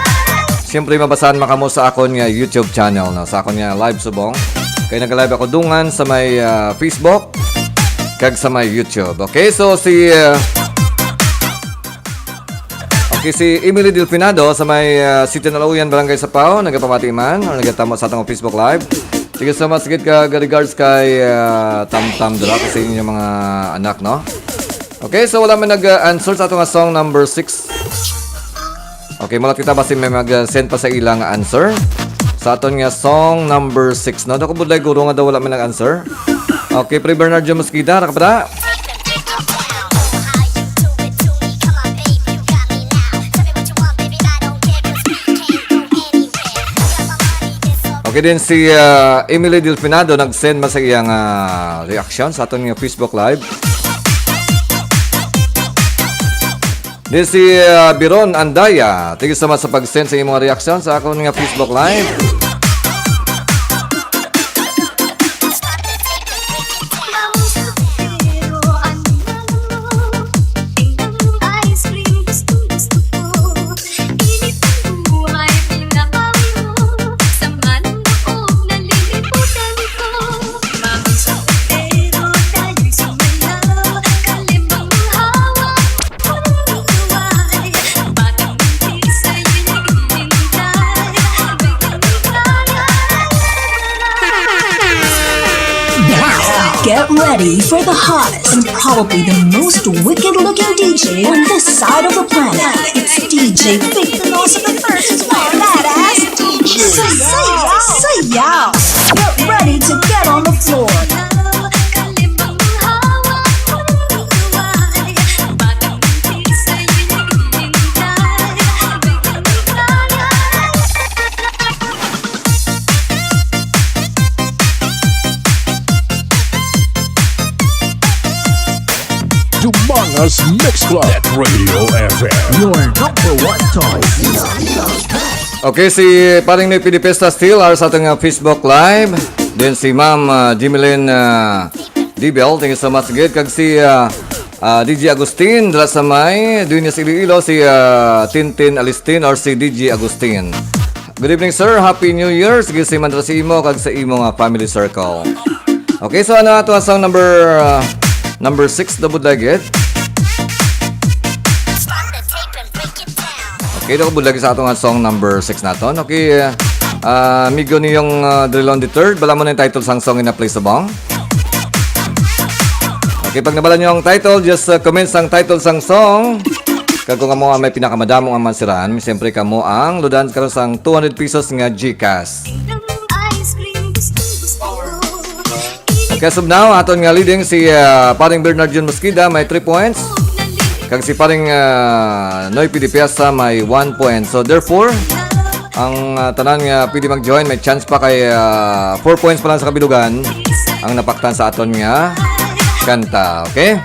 siyempre mabasahan makamo sa akong nga YouTube channel, no, sa akong nga live subong. Kaya nag-live ako dungan sa may Facebook kag sa may YouTube. Okay, so si Emily Delfinado sa may City Nalawian, Barangay Sapao, nagapamati man o nagatamo sa atong Facebook live. Sige so much ka regards kay Tam Dra kasi inyong mga anak, no. Okay, so wala man nag-answer sa atong song number 6. Okay, malat kita basi may mag-send pa sa ilang answer sa aton nga song number 6, no. Dako budlay guro nga daw wala man nag-answer. Okay, Pre Bernard John Mosquida, nakapada. Okay din si Emily Delfinado nag-send sa iyang reaction sa aton nga Facebook live. Din si Biron Andaya, thank you so much sa pag-send sa iyong mga reaction sa aton nga Facebook live. Get ready for the hottest and probably the most wicked-looking DJ on this side of the planet. It's DJ Vic, the first one badass DJ. Say yow. Get ready to get on the floor. Dumangas Mix Club Net Radio FM. Your number one choice. Okay, si paring Nick Pidipesta still are sa ating Facebook live. Then si Ma'am Jimelin Dibel, thank you so much again. Kag si DJ Agustin dala sa may Dueñas Iloilo, si Tintin Alistin or si DJ Agustin. Good evening sir, Happy New Year. Sige si Mandra si Imo kag sa imo nga family circle. Okay, so ano ato ang song number 6 double lagit. Okay, double lagit sa atong song number 6 naton. Okay, amigo niyong Drill on the Third, bala mo na yung title sang song ina play sa bang. Okay, pag nabala niyo ang title, just comment sang title sang song. Kag kung amo may pinakamadamong ang mansiran, siyempre kamo ang ludan karon sang 200 pesos nga GCash. Okay, so now, aton nga leading si paring Bernard John Mosquida may 3 points. Kag si paring Noy Pidipiasa may 1 point. So therefore, Ang tanan nga pwede mag-join, may chance pa kay 4 points pa lang sa kabilugan ang napaktan sa aton nga kanta, okay?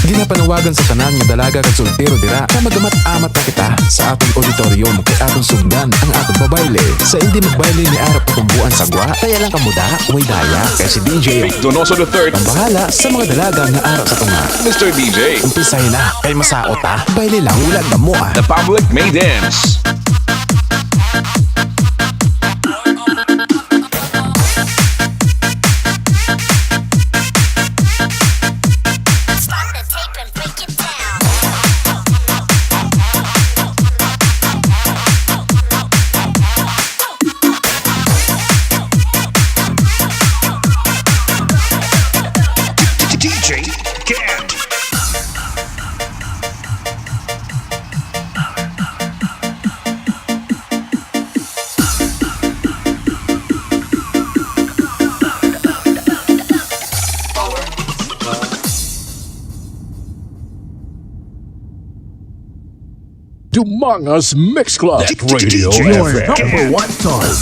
Ginapanawagan sa tanan nga dalaga kag soltero dira na magamat-amat na kita sa atong auditorium kay atong sugdan ang atong pabayle. Sa hindi magbayle ni Ara patumbuan sagwa, kaya lang kamuda, way daya kay si DJ Donoso III, ang bahala sa mga dalaga nga ara sa tunga. Mr. DJ, Umpisahin na kay masaot ha. Bayle lang ulag na mo ah. the public may dance. DJ Kent. Dumangas Mix Club. Net Radio Your FM. number one choice.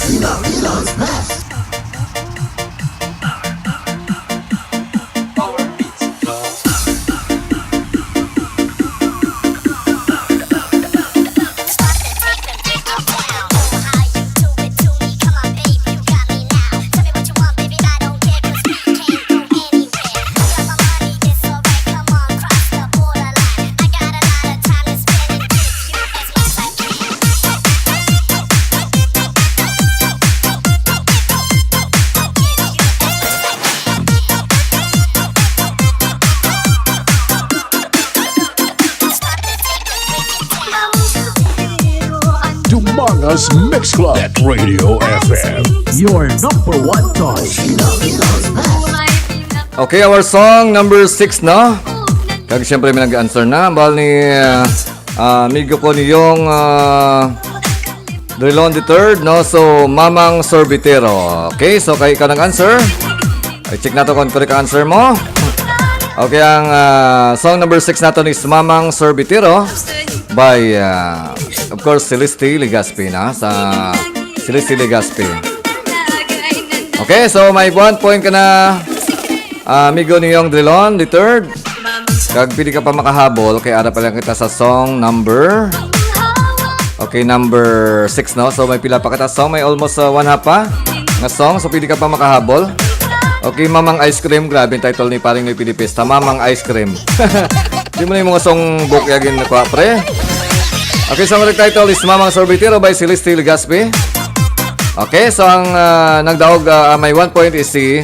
Dumangas Mix Club. Net Radio FM. Your number one choice. Okay, our song number 6 na. Kag siyempre may nag-answer na. Bal ni amigo ko niyong Drilon III, no? So, Mamang Sorbitero. Okay, so kay ka nag-answer. Ay, check nato kung correct ang answer mo. Okay, ang song number 6 nato is Mamang Sorbitero by, of course, Celeste Legaspi na. Sa Celeste Legaspi. Okay, so may 1 point ka na, amigo niyong Drilon III. Kag pili ka pa makahabol, kaya ara pa lang kita sa song number... Okay, number 6, no? So may pila pa kita song, may almost 1 half pa nga song, so pili ka pa makahabol. Okay, Mamang Ice Cream, grabe yung title ni paring may Pilipista, Mamang Ice Cream. Di mo na yung mga song book yagin na kwa, pre. Okay, so ang title is Mamang Sorbitero by Celeste Legaspi. Okay, so ang nagdaog may 1 point is si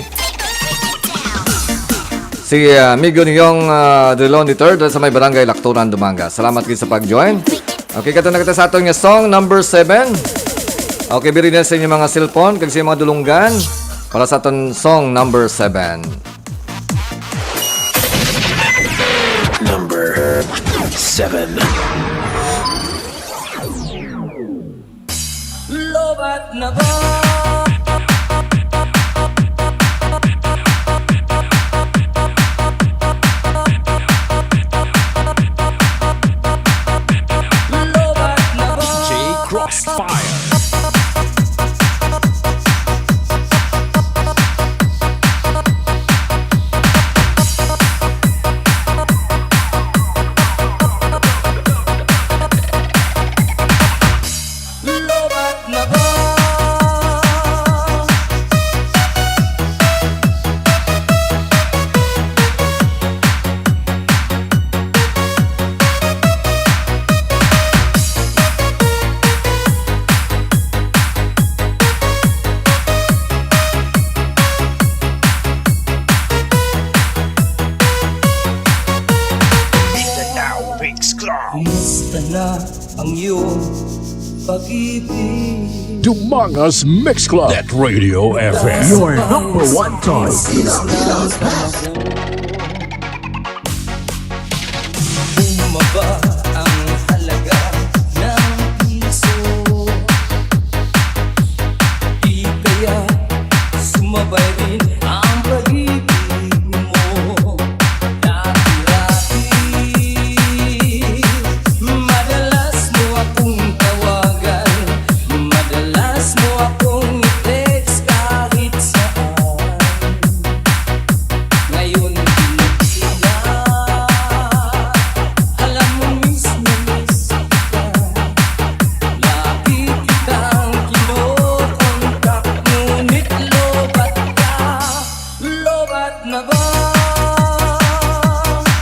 amigo niyong Drilon III sa may barangay Lacturan, Dumanga. Salamat kayo sa pag-join. Okay, kato na kita sa aton nga song number 7. Okay, biri na sa inyo mga cellphone kag sa mga dulunggan para sa aton song number 7. Number 7. Lobat na ba? ang iyong pag-ibig. Dumangas Mix Club. Net Radio FM. Your number one choice. Bumaba ang halaga ng piso. Di kaya sumabay rin ang pag-ibig mo. Dati-dati madalas mo akong tawagan, madalas mo akong i-text kahit saan. Ngayon hindi na, alam mo miss na miss kita. Lagi kitang kinokontak, ngunit lobat ka. Lobat na ba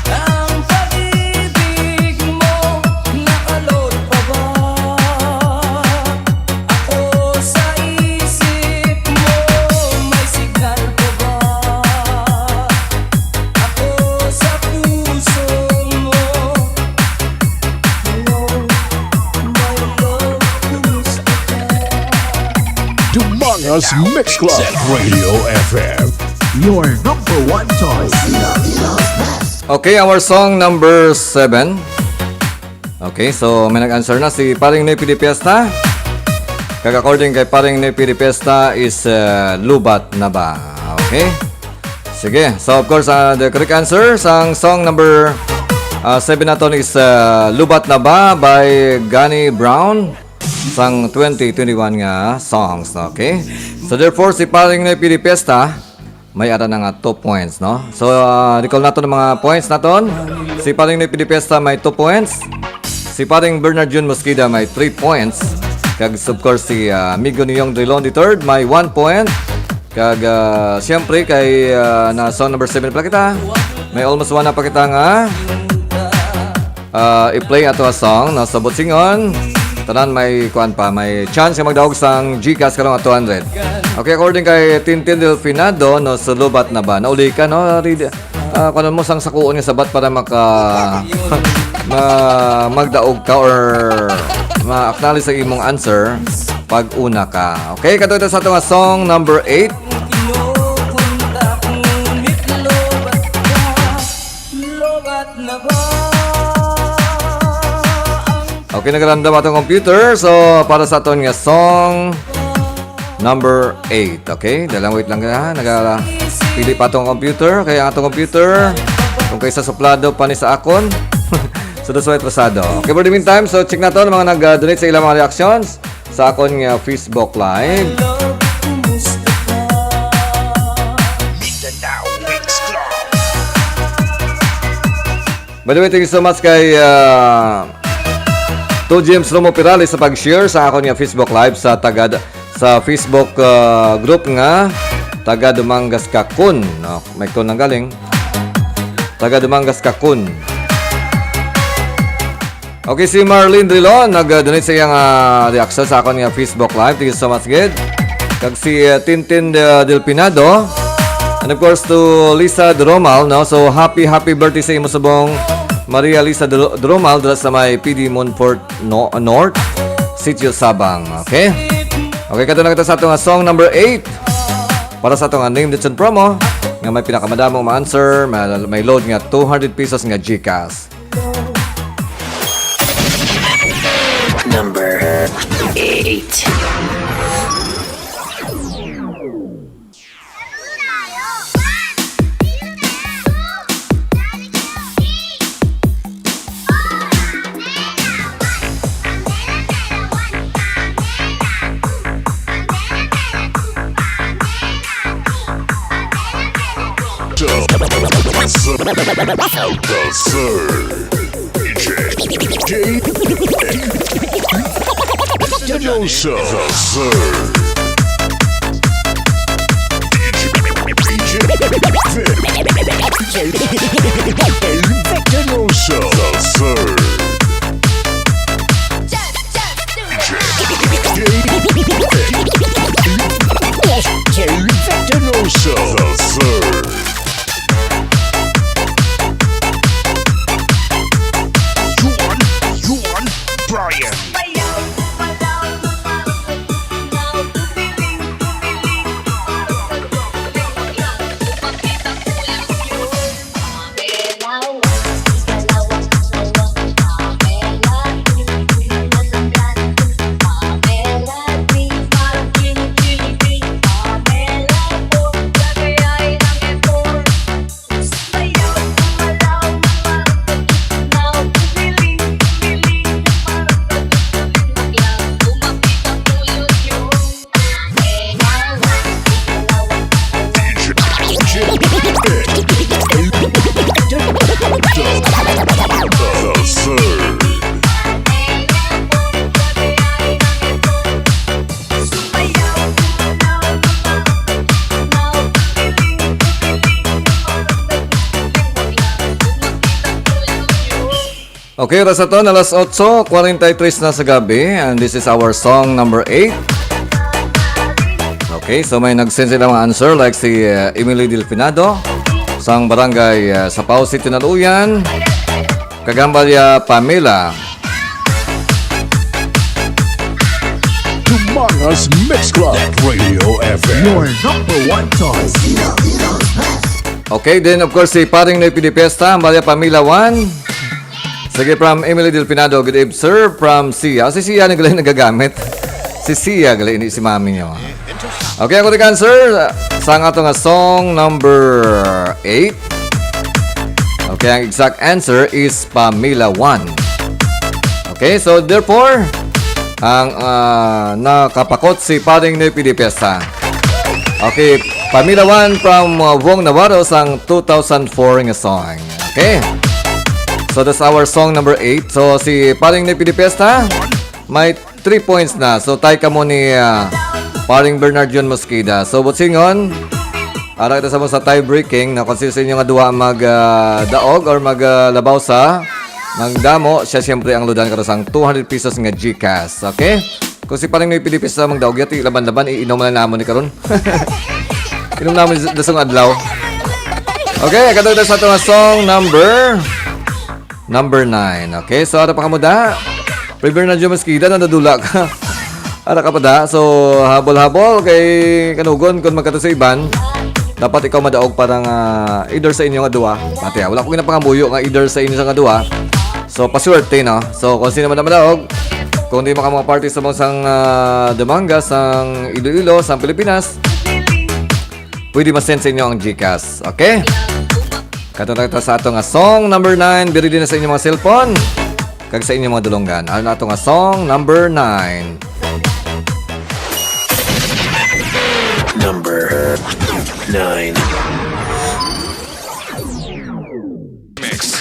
ang pag-ibig mo? Nakalot pa ba ako sa isip mo? May signal pa ba ako sa puso mo? Hello, my love, kumusta ka? Dumangas Mix Club. Net Radio FM. Your number one choice. Okay, our song number 7. Okay, so may nag-answer na si Paring Nepi de Fiesta. Kag-according kay Paring Nepi de Fiesta is Lubat na ba? Okay? Sige, so of course, the correct answer sa song number 7 naton is Lubat na ba by Gani Brown sang 2021 nga songs, okay? So therefore, si Paring Nepi de Fiesta may ara na nga 2 points, no? So, recall nato ng mga points naton. Si Paring Nepi de Fiesta may 2 points. Si Paring Bernard Jun Mosqueda may 3 points. Kag, of course, si Amigo Niyong Drilon III may 1 point. Kag, siyempre, kay na song number 7 pala kita. May almost 1 na pa kita nga i-play ato a song, no? So, butsingon. Tanan may kuan pa, may chance yung magdawag sang Gcash karong at 200. Okay, according kay Tintin Delfinado, no, sa Lubat na ba? Nauli ka, no? Kunan mo sang sakuon nga sabat para magdaog ka or ma-acknowledge sa imong answer pag una ka. Okay, kato ito sa itong song number 8. Kinokontak, ngunit lobat ka. Lobat na ba? Okay, nagaramdam atong computer. So, para sa aton nga song number 8. Okay, dalang wait lang ka. Nagapili pa atong computer. Kaya ang atong computer, kung kaysa suplado pa ni sa akon, so that's why trasado. Okay, for the meantime, so check na to mga nag-donate sa ilang mga reactions sa akon nga Facebook Live. Love, kumusta ka? Mindanao Mix Club. By the way, thank you so much kay to James Romo Pirales sa pag-share sa akon nga Facebook Live sa Facebook group nga Taga Dumangas Kakun. No, may kun nang galing. Taga Dumangas Kakun. Okay, si Marlene Drilon nag-donate sa iyang reaction sa akon nga Facebook Live. Thank you so much, good. Kag si Tintin Del Pinado. And of course to Lisa Dromal, no? So happy birthday sa imo subong Maria Lisa Dromal dala sa may PD Montfort North, Sitio Sabang. Okay? Okay, kato na kita sa atong song number 8. Para sa atong name ditson promo nga may pinakamadamong ma-answer, may load nga 200 pesos nga Gcash. Number 8. Brian. Okay, oras na to, alas 8:43 na sa gabi. And this is our song number 8. Okay, so may nag-send sila mga answer like si Emily Delfinado sang barangay sa Pau City, Naluyan. Kagambalya Pamela. Dumangas Mix Club. Net Radio FM. Your number one choice. Okay, then of course si Paring Noy Pidipesta, Balya Pamela 1. Sige, from Emily Delfinado, good eve, sir. From Sia. Si Sia na galay nagagamit. Si Sia galay, hindi si mami niyo. Okay, ako rin sir. Sa nga nga song number 8. Okay, ang exact answer is Pamela 1. Okay, so therefore, ang nakapakot si Paring Noy Pidipesta. Okay, Pamela 1 from Wong Navarro sang 2004 nga song. Okay. So that's our song number 8. So si Paring Noy Pidipesta may 3 points na. So tie ka mo ni Paring Bernard John Mosqueda. So butsingon, ara kita sa tie breaking na kung sino sa inyo nga duha mag-daog or maglabaw sa magdamo, siya siyempre ang ludan karon sang 200 pesos nga GCash. Okay? Kung si Paring Noy Pidipesta magdaog yati laban-laban iinom na namon ni karon. Inom namin dasong adlaw. Okay, kadagdag sa atong song number 9. Okay, so ara pa ka mo da. Prepare na dyan maskida, nadadula ka. Ara ka pa da. So, habol-habol kay kanugon kung magkata sa iban. Dapat ikaw madaog parang either sa inyo nga duwa. Pati wala ko ginapangambuyo nga either sa inyo sa nga duwa. So, paswerte, no? So, kung sino man na madaog, kung di maka mga party sa mga sang Damanga, sang Iloilo, sang Pilipinas, pwede ma-send sa inyo ang GCash. Okay? Katong sa ato nga song number 9, biri din na sa inyong mga cellphone. Kag sa inyong mga dulonggan. Ano na ato nga song number 9. Number 9. Mix.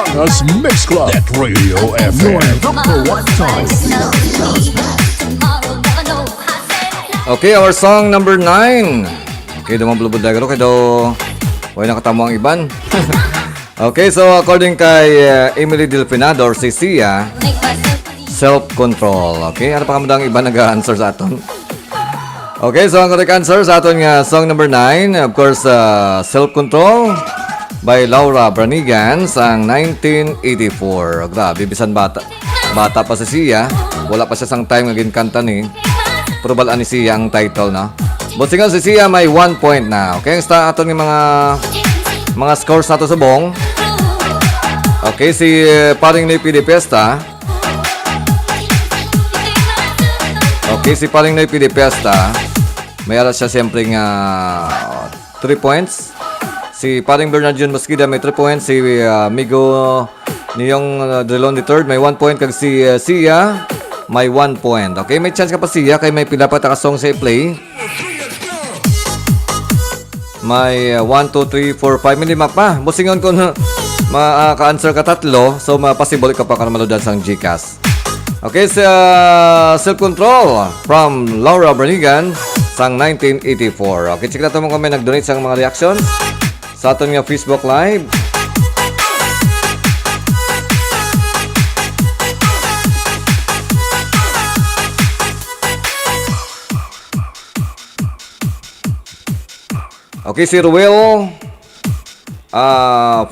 Among Us Mix Club. Net Radio FM. Number one choice. Okay, our song number 9. Okay, dumang bulubod na garo kay do. Wala nakatamo ang iban. Okay, so according kay Emily Delfinado or si Sia, self-control. Okay, ano pa kamadang iba nag-answer sa aton? Okay, so ang correct answer sa aton nga song number 9, of course, Self-Control by Laura Branigan sang 1984. Grabe, bisan bata. Bata pa si Sia. Wala pa siya sang time nga ginkanta ni. Pero balaan ni Sia ang title, no? But singa si Sia may 1 point na. Okay, sa aton nga mga scores nato sa bong. Okay, si Paring Nepi de Pesta. Okay, si Paring Nepi de Pesta. Mayroon siya siyempre nga 3 points. Si Paring Bernard Jun Mosquida may 3 points. Si Migo Niyong Delon III may 1 point. Kag si Sia may 1 point. Okay, may chance ka pa Sia kay may pila pa song sa i-play. May 1, 2, 3, 4, 5 lima pa. Busingon ko na maka-answer ka 3. So possible ka pa ka maludan sang GCash. Okay, sa Self-Control from Laura Branigan sang 1984. Okay, check natin mo kami nag-donate sa mga reactions sa aton nga Facebook Live. Okay, si Ruel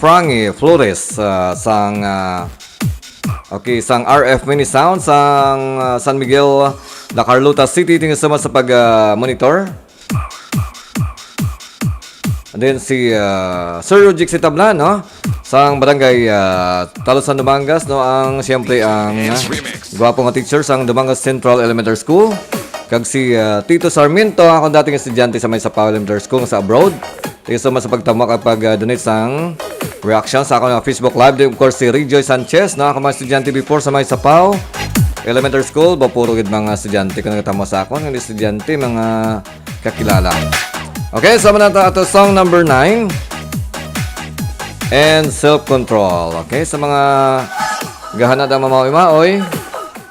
Frangi Flores sang okay, sang RF Mini Sound sang San Miguel, La Carlota City tingin sama sa pag-monitor. And then si Sir Rujik Sitablan, no? Sang barangay Talusan, Dumangas, no? Ang siyempre ang gwapo nga teacher sang Dumangas Central Elementary School. Kag si Tito Sarmiento, akong dating estudyante sa may Sapao Elementary School sa abroad. Tingin sama sa pagtama kapag donate sang reaction sa ako ng Facebook Live. Then, of course, si Rejoy Sanchez, no? Ako mga estudyante before sa may Sapao Elementary School. Bapuro gid mga estudyante kung nagtama sa ako. Ng estudyante, mga kakilala. Okay, so manata ato song number 9. And Self-Control. Okay, sa mga gahanad ang mamaoy-maoy,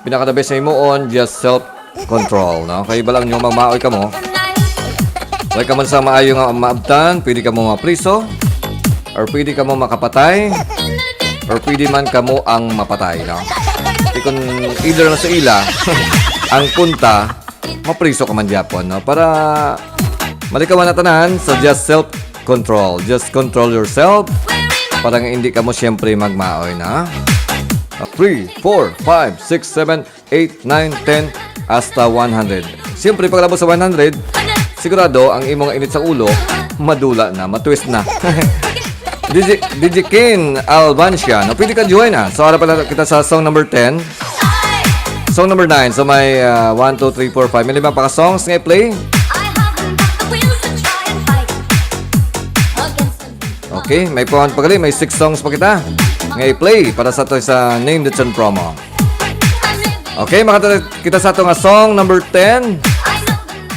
pinaka-the best na imuon, just self-control, no? Kaya iba lang yung magmaoy ka mo. Kaya ka man sa maayo nga maabtan, pwede ka mo mapriso, or pwede ka mo makapatay, or pwede man ka mo ang mapatay, no? Kung either na sa ila, ang punta, mapriso ka man Japon, no? Para malikawan na tanan, so just self-control. Just control yourself, para nga hindi ka mo siyempre magmaoy, na? 3, 4, 5, 6, 7, 8, 9, 10, hasta 100. Siyempre, paglabos sa 100, sigurado, ang imong init sa ulo, madula na, matwist na. DJ King Albancia, no? Pwede ka join, ha? So, ara pala kita sa song number 10. Song number 9. So, may 1, 2, 3, 4, 5. May 5 pa ka-songs nga play. Okay, may puwan pa gali. May 6 songs pa kita nga i-play para sa to sa Name the Tune promo. Okay, makata kita sa to nga song number 10.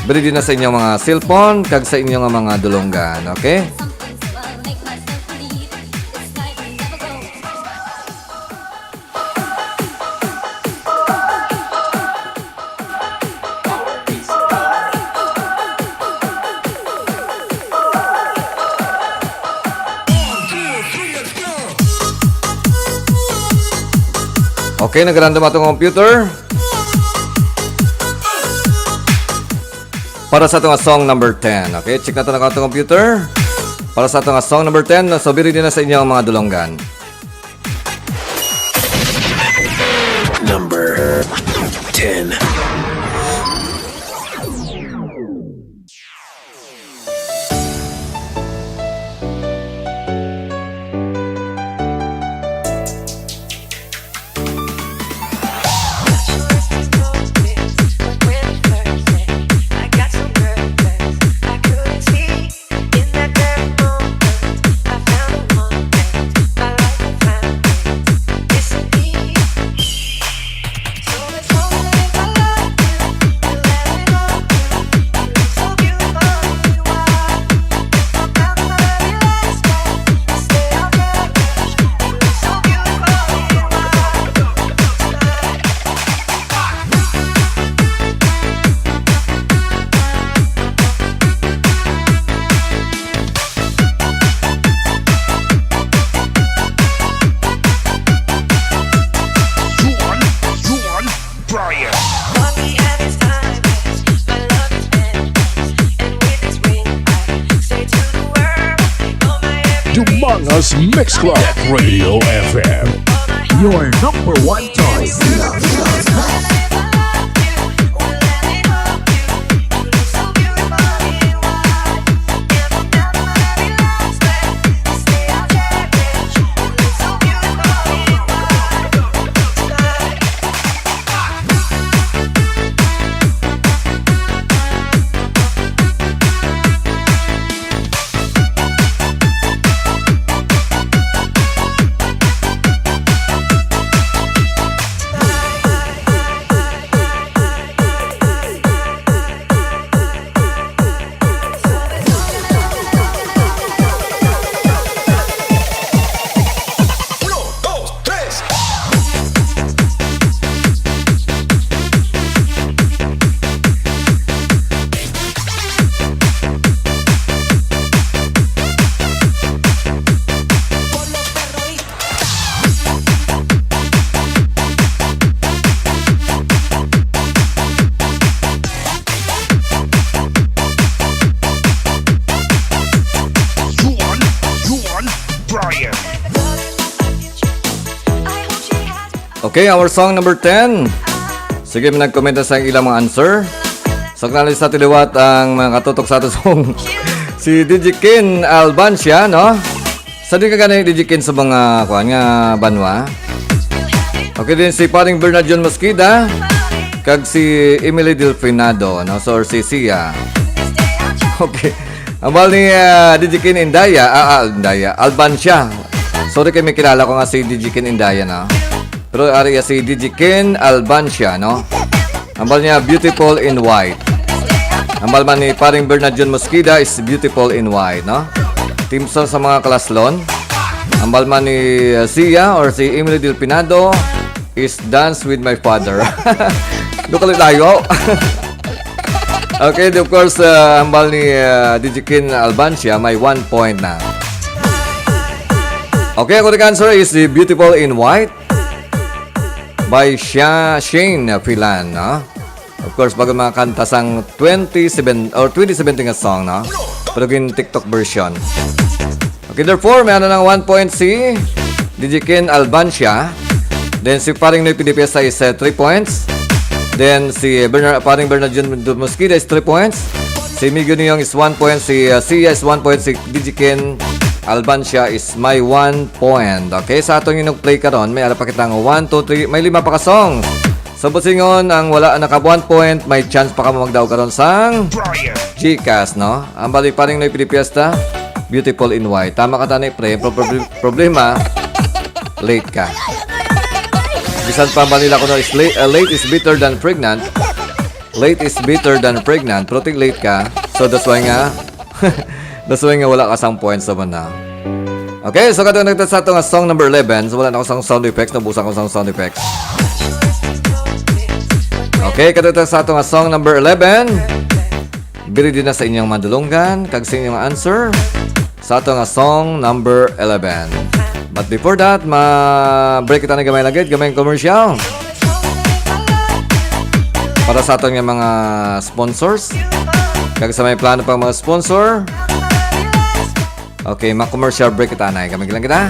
Bili din na sa inyong mga cellphone kag sa inyong mga dulonggan, okay? Okay, nag-random atong computer. Para sa itong song number 10. Okay, check natin ang atong computer. Para sa itong song number 10, sobiri din na sa inyong mga dulonggan. Number 10. Dumangas Mix Club. Net Radio FM. Your number one choice. Okay, our song number 10. Sige, nagkomenta sa ilang mga answer. So, kanalis sa tiliwat ang mga katutok sa ato song. Si DJ Ken Albancia, no? Sa di ka ganang DJ Ken sa mga kuha nga banwa. Okay din si paring Bernard John Mosquida. Kag si Emily Delfinado, no? So, or si Sia. Okay. Ang bal ni DJ Ken Indaya, Albancia. Sorry kayo may kilala ko nga si DJ Ken Indaya, no? Pero ariya si DJ Ken Albancia, no? Ambal niya Beautiful in White. Ambal man ni paring Bernard John Mosquida is Beautiful in White, no? Team song sa mga klaslon. Ambal man ni Sia or si Emily Delfinado is Dance with My Father. Doon ka tayo. Okay, of course, ambal ni DJ Ken Albancia may 1 point na. Okay, ang correct answer is the Beautiful in White by Shane Filan, no? Of course, bago mga kanta sang 2017 nga song, no? Pero yung TikTok version. Okay, therefore, may ano ng 1 point si DJ Ken Albancia. Then si paring Noy Pinipesa is 3 points. Then si paring Bernard John Mosquida is 3 points. Si Migo Niyong is 1 point. Si Sia is 1 point. Si DJ Ken Albancia is may 1 point. Okay, sa atong yung play karon may ala pa kitang 1, 2, 3, may 5 pa ka songs. Sa busingon ang wala naka 1 point, may chance pa ka magdaw karon sang Gcash, no? Ang bali paring Noy Pilipiesta, Beautiful in White. Tama ka tanay pre, problema late ka. Bisan pa balila ko no is late is better than pregnant. Late is better than pregnant. Pero late ka. So that's why nga that's why nga wala ka sang points naman na. Okay, so katong nagtat sa ito nga song number 11. So wala na ako sang sound effects. Nabusan ko sang sound effects. Okay, katong sa ito nga song number 11. Bili din na sa inyong madulungan. Kag sa inyong answer. Sa ito nga song number 11. But before that, ma-break kita na gamay lagit. Gamay commercial. Para sa ito nga mga sponsors. Kag sa may plano pang mga sponsor. Okay, ma-commercial break kita na. Kami lang kita.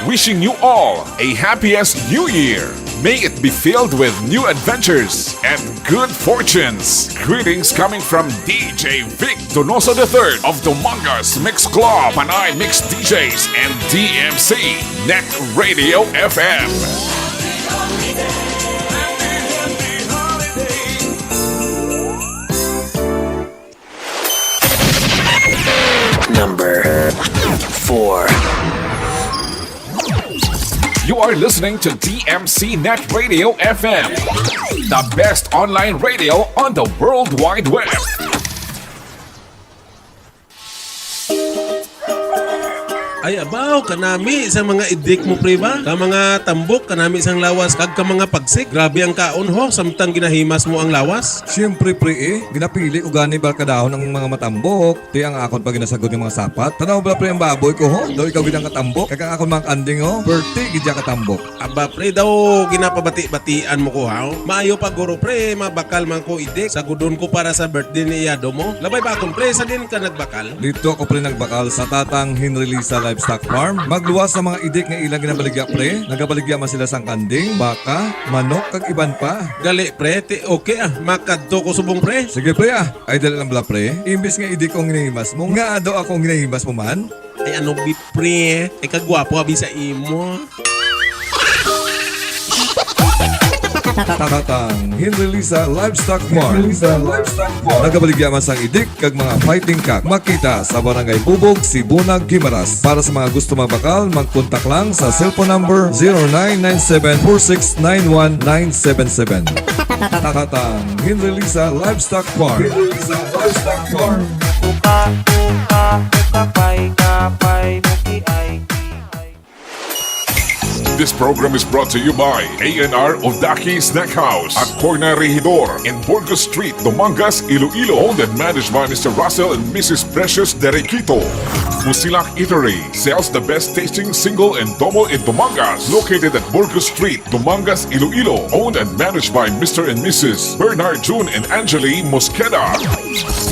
Wishing you all a happiest new year. May it be filled with new adventures and good fortunes. Greetings coming from DJ Vic Donoso III of Dumangas Mix Club, Panay Mix DJs and DMC Net Radio FM. Number 4. You are listening to DMC Net Radio FM, the best online radio on the World Wide Web. Ay abaw kanami sa mga idik mo pre ba? Ka mga tambok kanami sang lawas kag ka mga pagsik. Grabe ang kaon ho samtang ginahimas mo ang lawas. Siyempre pre ginapili o gani ba kadahon ng mga matambok. Ti ang akon pag ginasagot ng mga sapat. Tanaw ba pre ang baboy ko ho? Daw ikaw gidang katambok. Kaya akon mga kanding ho. Birthday gidya katambok. Aba pre daw ginapabati-batian mo ko ha. Maayo pa guro pre mabakal man ko idik. Sagudon ko para sa birthday ni Yado mo. Labay ba akon pre sa din ka nagbakal? Dito ako pre nagbakal sa tatang Henry Lisa Livestock Farm. Magluwas sa mga idik nga ilang ginabaligya pre. Nagabaligya man sila sang kanding, baka, manok kag iban pa. Gali pre, okay makadto ko subong pre. Sige pre ay dali lang bala pre. Imbis nga idik kong ginahimas mo, nga ado akong ginahimas mo man. Ay ano bi pre, ay kagwapo abi sa imo. Tatang Henry Lisa Livestock Farm. Nagabaligya man sang idik kag mga fighting cock. Makita sa Barangay Bubog, Sibunag, Gimaras. Para sa mga gusto magbakal, mag-contact lang sa cellphone number 0997-4691977. Tatang Henry Lisa Livestock Farm. This program is brought to you by A&R Odaki Snack House at Corner Regidor in Burgos Street, Dumangas, Iloilo. Owned and managed by Mr. Russell and Mrs. Precious Derequito. Musilak Eatery sells the best tasting single and double in Dumangas. Located at Burgos Street, Dumangas, Iloilo. Owned and managed by Mr. and Mrs. Bernard June and Angeli Mosqueda.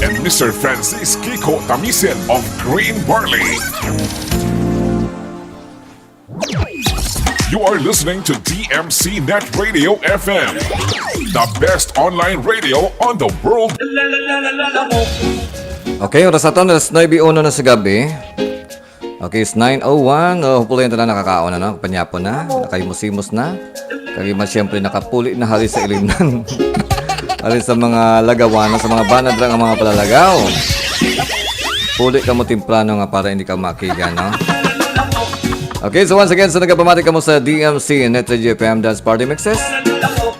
And Mr. Francis Kiko Tamisen of Green Barley. You are listening to DMC Net Radio FM, the best online radio on the world. Okay, oras natin, alas 9:01 na sa gabi. Okay, it's 9:01. Hopefully yung na nakakaon na, no? Panyapon na, nakaimusimos na. Kagima siyempre nakapuli na hali sa ilinan. Hali sa mga lagawan, sa mga banad lang ang mga palalagaw. Puli ka mo timplano nga para hindi ka makiga, no? Okay, so once again, so nagpamati ka mo sa DMC Net Radio FM Dance Party Mixes.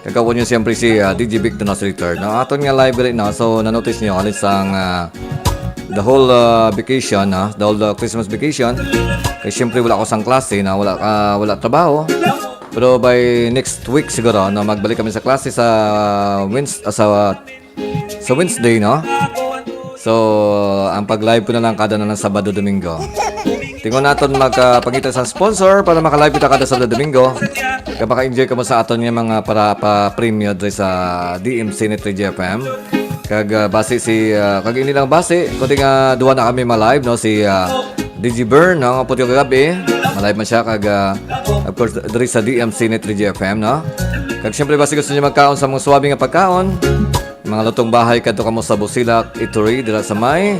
Kagawin nyo siyempre si DJ Vic Donos Return. No, aton nga live right now, so na-notice nyo alis ang the whole vacation, the whole Christmas vacation. Kasi siyempre wala ako sang klase, wala trabaho. Pero by next week siguro, no, magbalik kami sa klase sa Wednesday, no? So, ang pag-live ko na lang kada na ng Sabado, Domingo. Tingnan natin magpagkita sa sponsor para maka-live kita kada Sabado, Domingo. Kaya maka-enjoy ka mo sa aton yung mga para pa-premium sa DMC Net Radio FM. Kag base kag ini lang base, kundi nga duwa na kami ma-live, no, si DJ Burn, no, puti kagabi. Ma-live man siya kag of course diri sa DMC Net Radio FM, no. Kag syempre base gusto niyo magkaon sa mga suwabe nga pagkaon. Mga lutong bahay kadto kamo sa Busilak Eatery dira sa may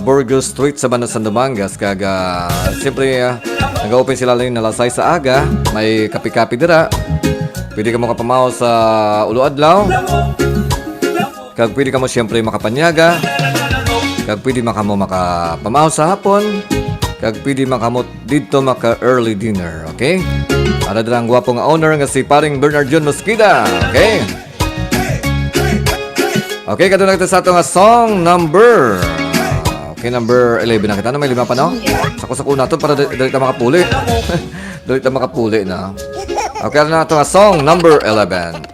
Burgos Street sa Banasan, Dumangas. Kag siyempre nag-open sila lang na lasay sa aga. May kapi-kapi dira. Pwede ka mo kapamaw sa Ulo Adlaw. Kag pwede ka mo siyempre makapanyaga. Kag pwede makapamaw sa hapon. Kag pwede makamot dito maka-early dinner. Okay? Para dira ang gwapong owner nga si paring Bernard June Mosqueda. Okay? Okay, kadto na kita sa atong song number. Okay, number 11 na kita. May 5 pa, no? Sako-sako na ito para dali ta makapuli. Dali ta makapuli na. Okay, na itong song number 11.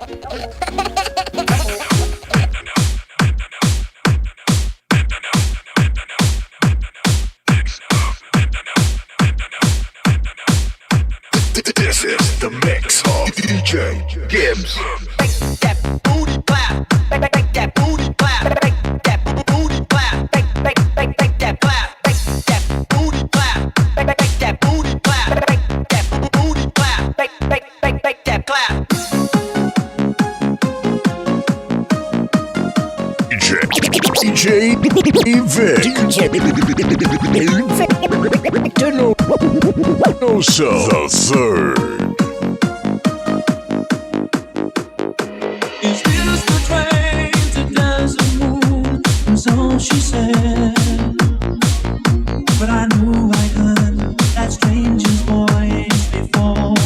This is the mix of DJ Gibbs. That booty clap, make that booty clap, make that booty clap, make that clap, make that booty clap, make that booty clap, make that booty clap, make that clap. DJ Vic. Donoso the third. Is this the train to Desert? Was all she said. But I knew I heard that stranger's voice before.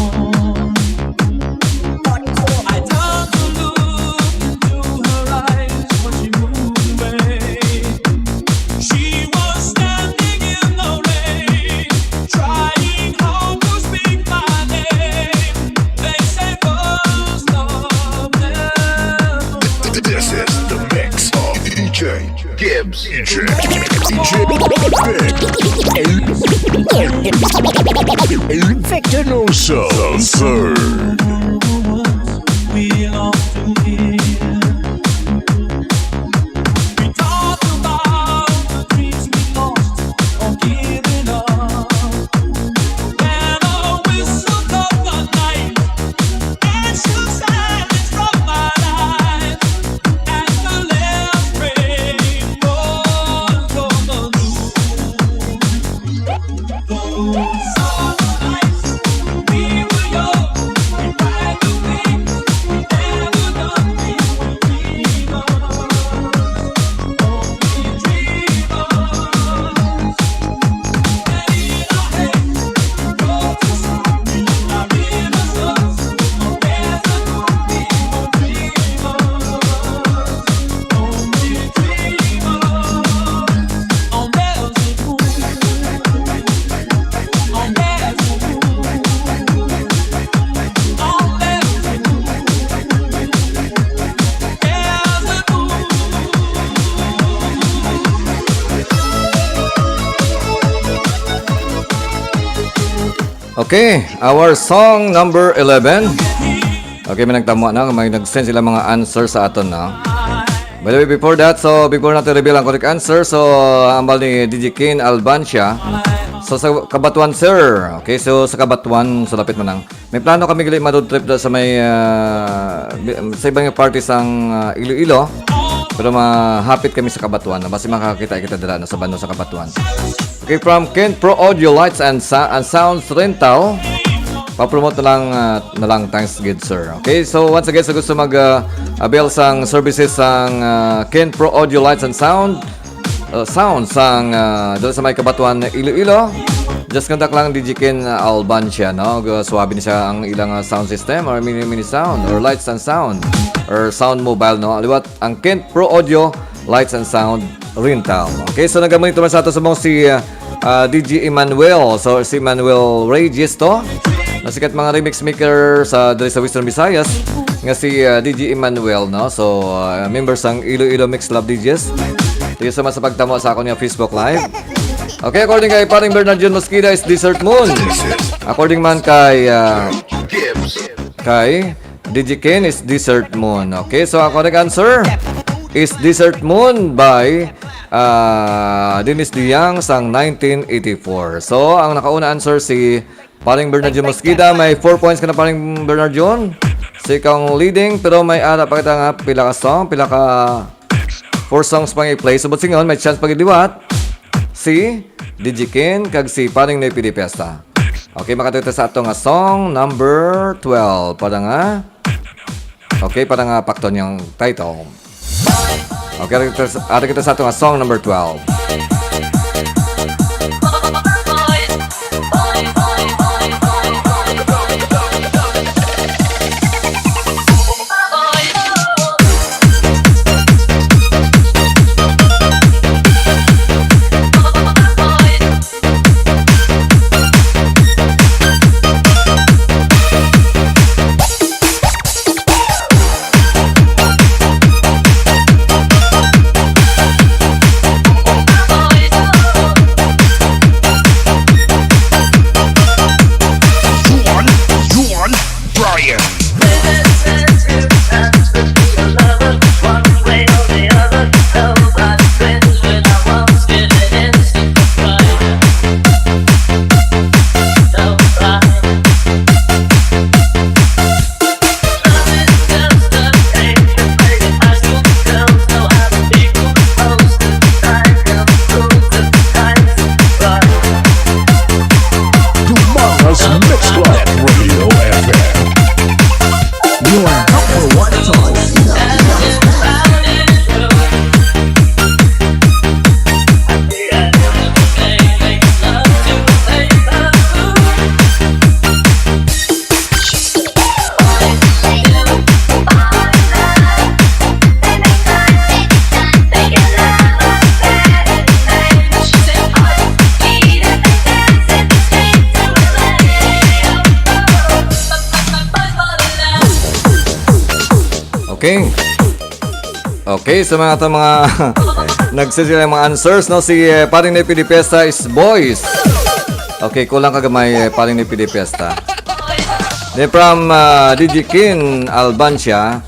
Victor Noso, the third. Okay, our song number 11. Okay, may nagtamo na, may nag-send sila mga answer sa aton na. By the way, before natin reveal ang correct answer, so ambal ni DJ Ken Albancia. So sa Kabatuan, sir. Okay, so sa Kabatuan, so lapit mo nang. May plano kami gali ma-road trip sa may sa ibang party sang Iloilo. Pero mahapit kami sa Kabatuan. Basta makakita kita dala sa bando sa Kabatuan. Okay, from Kent Pro Audio Lights and Sounds Rental. Pa-promote na lang thanks good sir. Okay, so once again sa gusto mag-avail sang services sang Kent Pro Audio Lights and Sounds sang doon sa may Kabatuan Iloilo. Just contact lang DJ Ken Albancia, no? Suwabi niya ang ilang sound system or mini sound or lights and sound or sound mobile, no? Aliwat ang Kent Pro Audio Lights and Sound Rental. Okay, so nagamonito man sa ato sa mga si DJ Emmanuel. So si Emmanuel Regis to. Nasikat mga remix maker sa dali sa Western Visayas nga si DJ Emmanuel, no? So members ang Iloilo Mix Love DJs. Tiyo sa sa pagtamo sa ako niya Facebook Live. Okay, according kay paring Bernard John Mosqueda is Desert Moon. According man kay DJ Ken is Desert Moon. Okay, so ang correct answer is Desert Moon by Dennis Diang sang 1984. So ang nakauna answer si paring Bernard John Mosqueda. May 4 points ka na paring Bernard John. Si kang leading pero may ara pa kita nga pila ka song, pila ka 4 songs pang i-play. So but singon may chance pag-iliwat si DJ Ken kag si paring Nepi Di Pesta. Okay, makatuto sa ato nga song number 12 para nga. Okay, para nga pakton yung title. Okay, ada kita sa ato nga song number 12. Okay, sa mga nagsisila yung mga answers, no? Si paring Nepi Di Pesta is Boys. Okay, kulang kagamay paling ni PD Fiesta. Then from DJ Kin Albancia,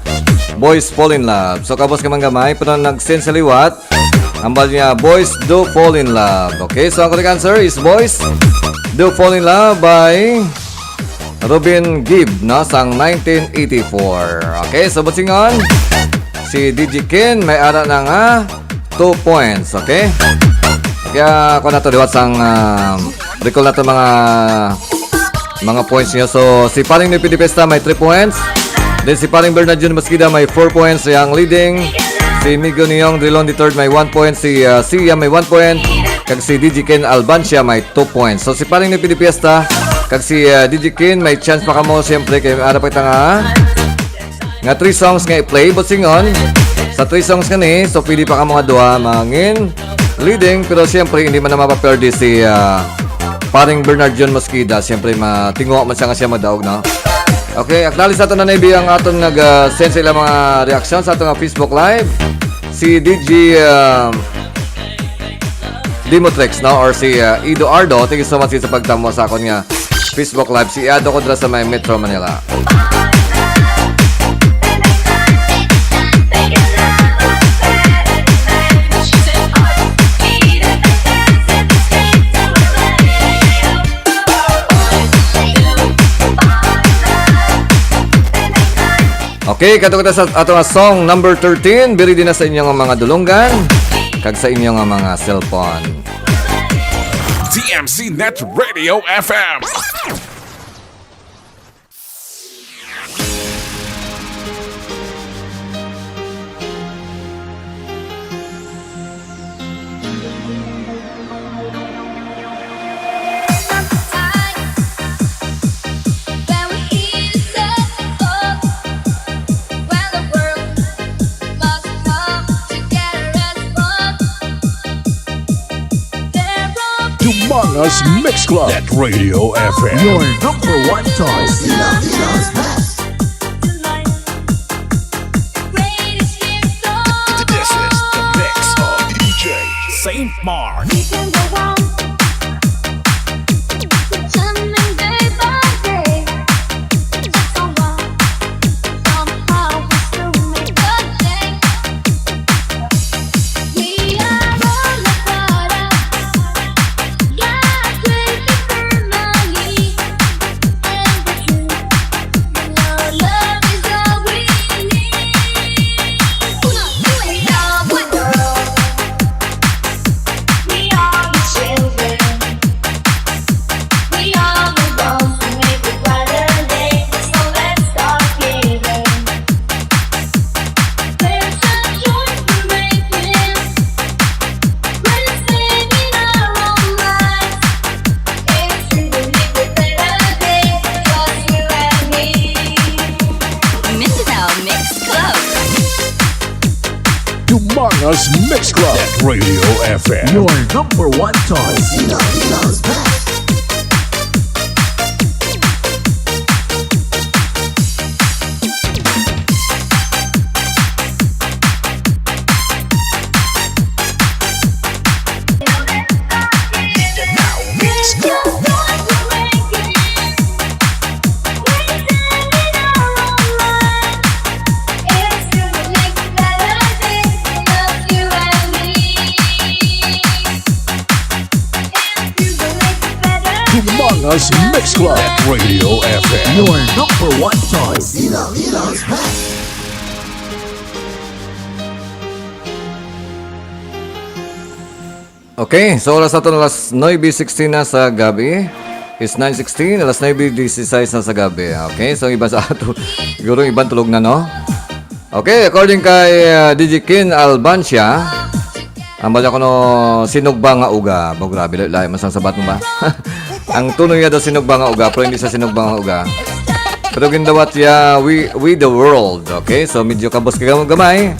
Boys Fall in Love. So kabos ka man gamay, pero nag-send sa liwat. Ambal niya, Boys Do Fall in Love. Okay, so ang correct answer is Boys Do Fall in Love by Robin Gibb, no? Sang 1984. Okay, so butingon. Si DJ Ken may ara na nga 2 points, okay? Kaya ako na to liwat sang recall na to mga points niyo. So si Paring ni Pidipesta may 3 points. Then si Paring Bernardino Masquida may 4 points, yang leading. Si Migo Niyong Drilon III may 1 point, si Sia may 1 point, kag si DJ Ken Albancia may 2 points. So si Paring ni Pidipesta kag si DJ Ken may chance pa kamo siyempre kay ara pa nga 3 songs nga i-play, but singon sa 3 songs kani, so pili pa ka mga duha mangin leading, pero siyempre hindi man na mapaperde si Paring Bernard John Mosquida. Siyempre matingo man siya nga siya madaog, no? Okay, acknowledge nato na naibi ang atong nag-send sa ilang mga reaction sa atong Facebook Live. Si DJ Dimotrex, no? Or si Ido Ardo. Thank you so much sa pagtamo sa akon nga Facebook Live. Si Ado Kodra sa may Metro Manila. Okay, kato kita sa ato nga song number 13. Biri din na sa inyong mga dulunggan kag sa inyong mga cellphone. TMC Net Radio FM. Humongous Mix Club. Net Radio FM. Your number one choice. This is the mix of DJ Saint Mark. Humongous Mix Club. Net Radio FM. Your number one choice. Humongous Mix Club. Net Radio FM. Your number one choice. Okay, so oras nato alas 9:16 na sa gabi. It's 9:16, alas 9:16 na sa gabi. Okay, so iba sa ato. Siguro ibang tulog na, no? Okay, according kay DJ Kin Albancia, ang bala ko no sinugba nga uga. Ba grabe lahi masang sabat mo ba? Ang tunoy niya daw sinugba nga uga, pero hindi sa sinugba nga uga. Pero gindawat ya we the world. Okay, so medyo kabos ka gamay.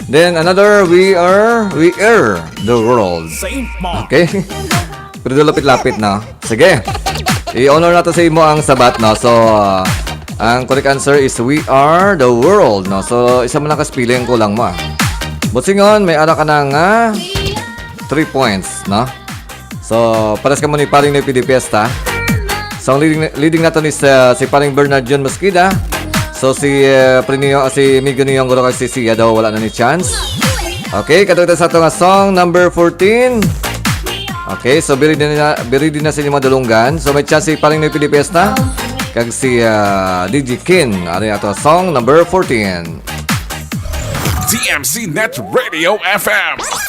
Then another we are the world. Saint Mark. Okay? Pero lapit-lapit na. Sige. I-honor natin sa imo ang sabat, no? So, ang correct answer is we are the world, no? So, isa man lang kaspiling ko lang mo. Butingon, may ara ka na nga 3 points, no? So, paras ka mo ni Paring Noy PD Fiesta. So, ang leading natin is si Paring Bernard John Mosqueda. So, si Migo Niyong Goro kay si Sia daw wala na ni chance. Okay, katulad sa itong song number 14. Okay, so biri din na sa inyong mga dulunggan. So, may chance si Paring Noy PD Fiesta. Kag si DJ Kin. Ano yung ito? Song number 14. TMC Net Radio FM.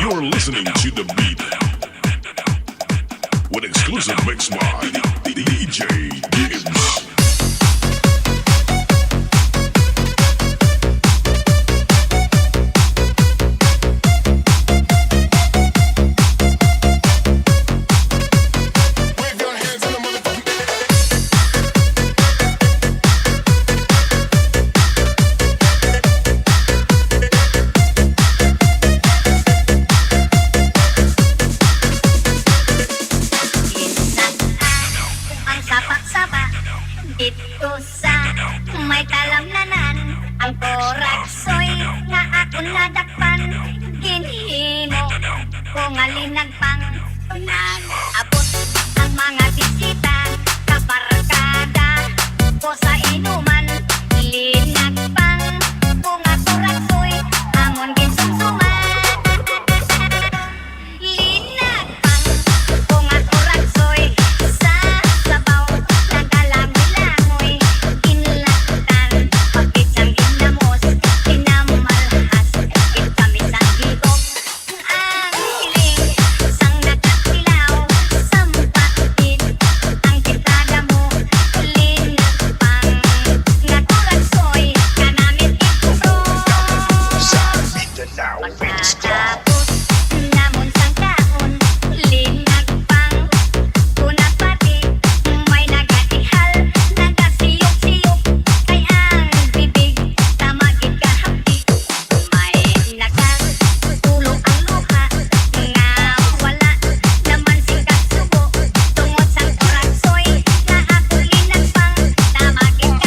You're listening to The Beat with exclusive mix by DJ Gibbs. Ang sapak-sapa dito sa may talamnanan, ang koraksoy nga ako nadakpan, ginhimo ko nga linagpang nag-abot ang mga bisita kabarkada ko sa inuman, linagpang ko nga koraksoy amon ginsumsuman, linagpang ko nga koraksoy sa sabaw nagalangoy-langoy, inlatan pagkitsang ginamos, inamalhas itamisang higop, ang hiling sang nakatilaw, sampakit ang kintada mo, linagpang nga koraksoy kanamit ituro. Pagkatapos namon sang kaon, linagpang kunapati may nagatihal, nagasiyok-siyok kay ang bibig tamagid kahapdi, may nakatulog ang luha nga wala naman sing kasubo tungod sang koraksoy nga ako linagpang tamagid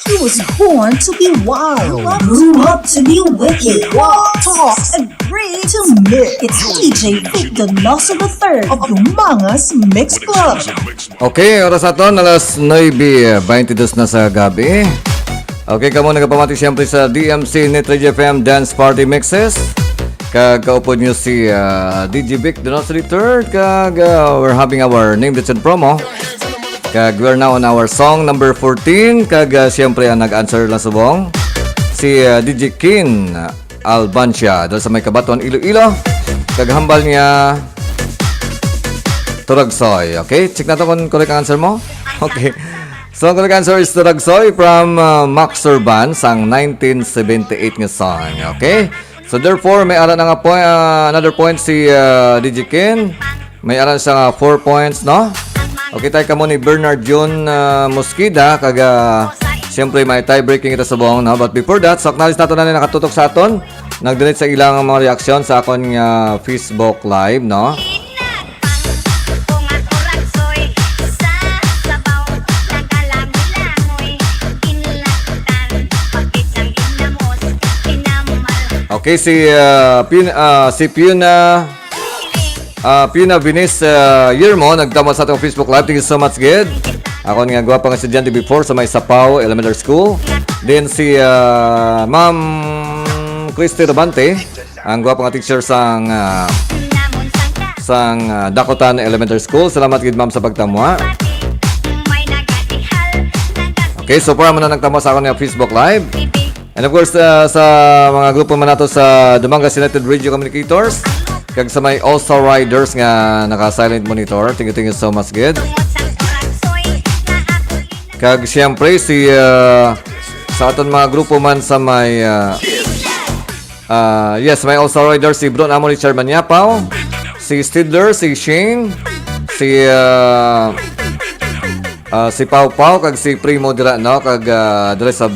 He was born to be wild, grew up to be wicked. Walk, talk, and agree to mix. It's DJ Vic Donoso III of Lumangas Mix Club. Okay, oras aton, alas 9:22 na sa gabi. Okay, kamo nagapamati siyempre sa DMC Net Radio FM Dance Party Mixes. Kaupo nyo si DJ Vic Donoso III. We're having our name that's in promo. We're now on our song number 14. Siyempre ang nag-answer lang subong si DJ Kin Albancia doon sa may Kabaton, Iloilo. Hambal niya Turagsoy. Okay, check natin kung correct ang answer mo. Okay. So, ang correct answer is Turagsoy from Max Urban sang 1978 nga song. Okay? So, therefore, may aran na nga another point si DJ Kin. May aran siya 4 points, no? Okay, tayo ka mo ni Bernard John Mosquida. Siyempre, may tie-breaking ito sa buong, no? But before that, so, acknowledge natin na nakatutok sa aton. Nag-donate sa ilang mga reaksyon sa akong Facebook Live, no? Okay, si Pina Vinis Yermo nagtama sa atong Facebook Live. Thank you so much, Gid. Ako nga gwapang estudyante before sa may Sapaw Elementary School. Then si Ma'am Christy Rabante, ang gwapang teacher sang Dakotan Elementary School. Salamat, Gid, ma'am, sa pagtamwa. Okay, so para mo na nagtama sa akong Facebook Live. And of course, sa mga grupo man nato sa Dumangas United Radio Communicators, kag sa may All-Star Riders nga naka-silent monitor. Thank you so much, Gid. Kag siyempre si sa aton mga grupo man sa may may All-Star Riders, si Bron Amon Richard Manyapaw, si Stidler, si Shane, si Pau Pau, kag si Primo Dira, no? Kag the rest of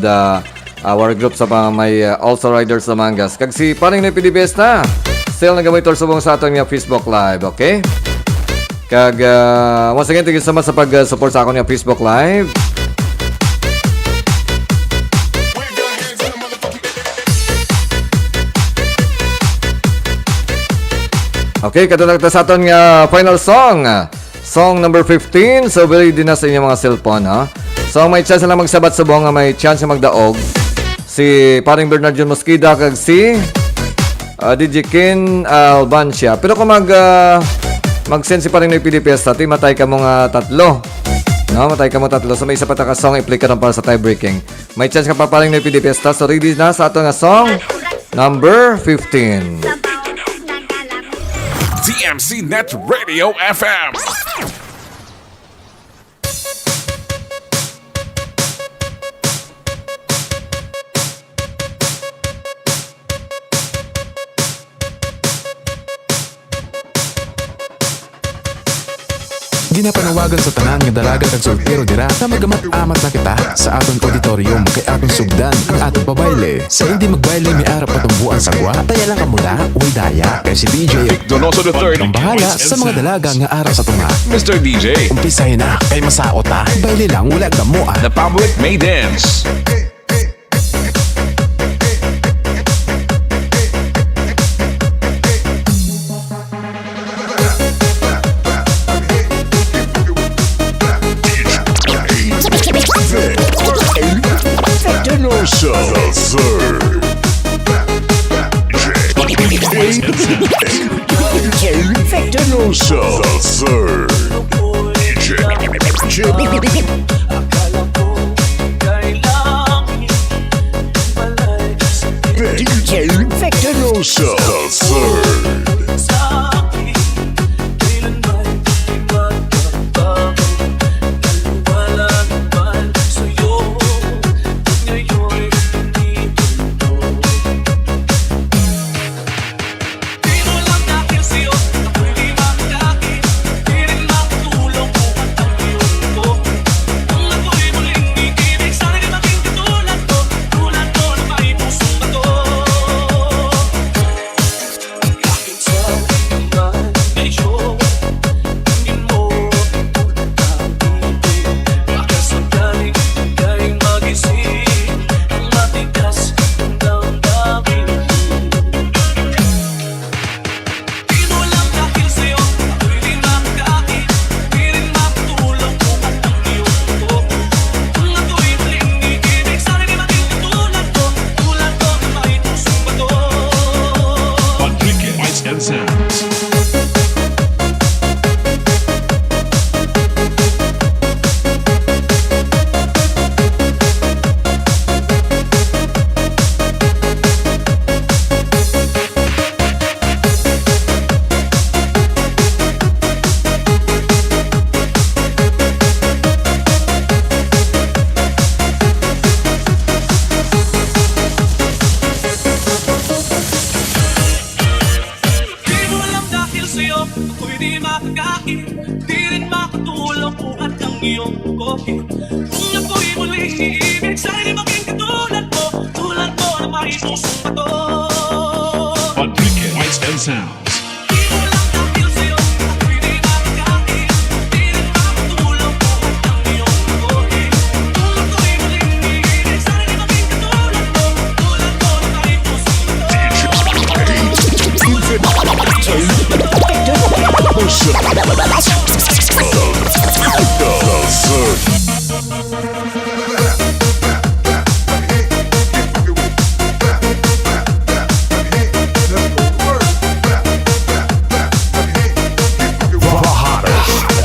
our group sa mga may All-Star Riders sa Mangas. Kag si paring na PDBS na. Still nagamitor subong sa aton nga Facebook Live, okay? Kag once again, thank you so much sa pag-support sa akong nga Facebook Live. Okay, katulad sa aton nga final song. Song number 15. So, very din na sa inyong mga cellphone, ha? So, may chance na magsabat subong nga may chance na magdaog. Si paring Bernard John Mosquida kag si DJ Kin Albancia. Pero kung mag-send si paring PDPS tati, matay ka mga tatlo. No, matay ka mo tatlo. So may isa pa ta ka song i-play ka ron para sa tie breaking. May chance ka pa paring PDPS ta. So ready na sa ato nga song number 15. DMC Net Radio FM. Ginapanawagan sa tanan nga dalaga kag soltero dira na magamat-amat na kita sa aton auditorium kay aton sugdan ang aton pabayle. Sa hindi magbayle may ara patumbuan sagwa, taya lang kamuda uy daya. Kay si DJ Donoso III ang bahala sa mga dalaga nga ara sa tunga. Mr. DJ, Umpisahin na kay masaot ta. Bayle lang wala gamo ah. the public may dance. Donoso III. Vic Donoso III. Vic Donoso III. Di rin makatulong buhat ng iyong kopi. Kung ako'y muling iibig, sana'y maging katulad mo, tulad mo na may pusong bato. On Weekend Lights and Sounds. Di mo lang dahil sa'yo, ako'y di makakain. Di rin makatulong buhat ng iyong kopi. Kung ako'y muling iibig, sana'y maging katulad mo, tulad mo na may pusong bato.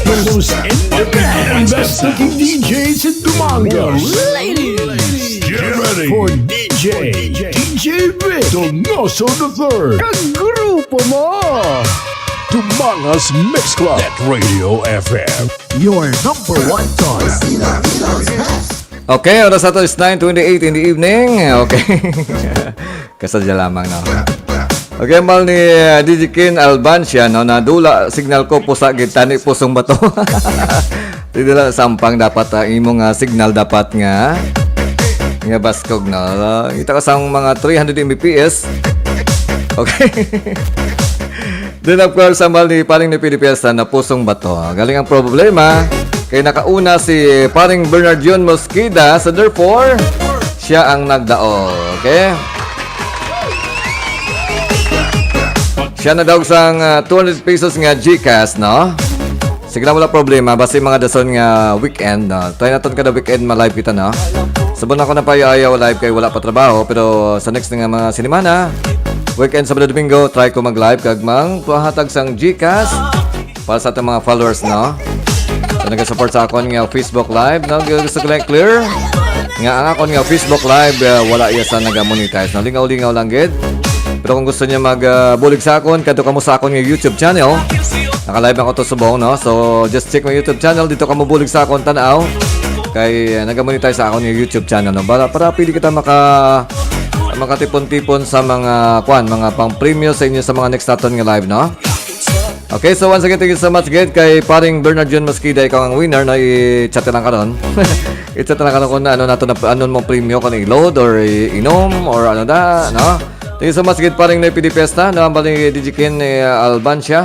The most independent and best looking DJs in Dumangas. Ladies, get ready for DJ Vic Donoso III. Kagrupo mo! Dumangas Mix Club at Radio FM. Your number one choice. Okay, oras nato is 9:28 in the evening. Okay. Kasadya lamang, no? Okay, mal ni DJ Ken Albancia, no? Nadula signal ko po sa gitani pusong bato. Hindi lang sampang dapat imong signal dapat nga baskog, no? Kita ka sang mga 300 Mbps. Okay. Then of course, mal ni paring ni PDPS na pusong bato. Galing ang problema. Kaya nakauna si paring Bernard John Mosqueda, so therefore, siya ang nagdao. Okay? Siya na daw sang 200 pesos nga GCash, no? Sige na wala problema. Basta mga dason nga weekend, no? Try natin kada weekend ma-live kita, no? Sabon ako na pa ayaw live kay wala pa trabaho. Pero sa next nga mga sinimana, weekend, Sabado, Domingo, try ko mag-live kag mang pahatag sang GCash para sa ating mga followers, no? So nag-support sa akon nga Facebook Live, no? Gusto ko lang clear nga ang akon nga Facebook Live wala iya sa nag-monetize, no? Lingaw-lingaw lang gid. Pero kung gusto niya mag-bulig sa akon, kadto ka mo sa akon nga YouTube channel. Naka-live ako to subong, no? So just check my YouTube channel, dito ka mo bulig sa akon tanaw. Kay nag-monetize sa akon nga YouTube channel, no? Para pili kita makatipon-tipon sa mga mga pang-premium sa inyo sa mga next naton nga live, no? Okay, so once again, thank you so much, Ged. Kay paring Bernard John Mosqueda, ikaw ang winner na i-chat lang ka ron. I-chat lang ka ron kung ano nato na ano mo premium kung i-load or inom or ano da, no? Thank you so much, Ged, paring na PDPS na. Nakambal ni DJ Ken Albancia.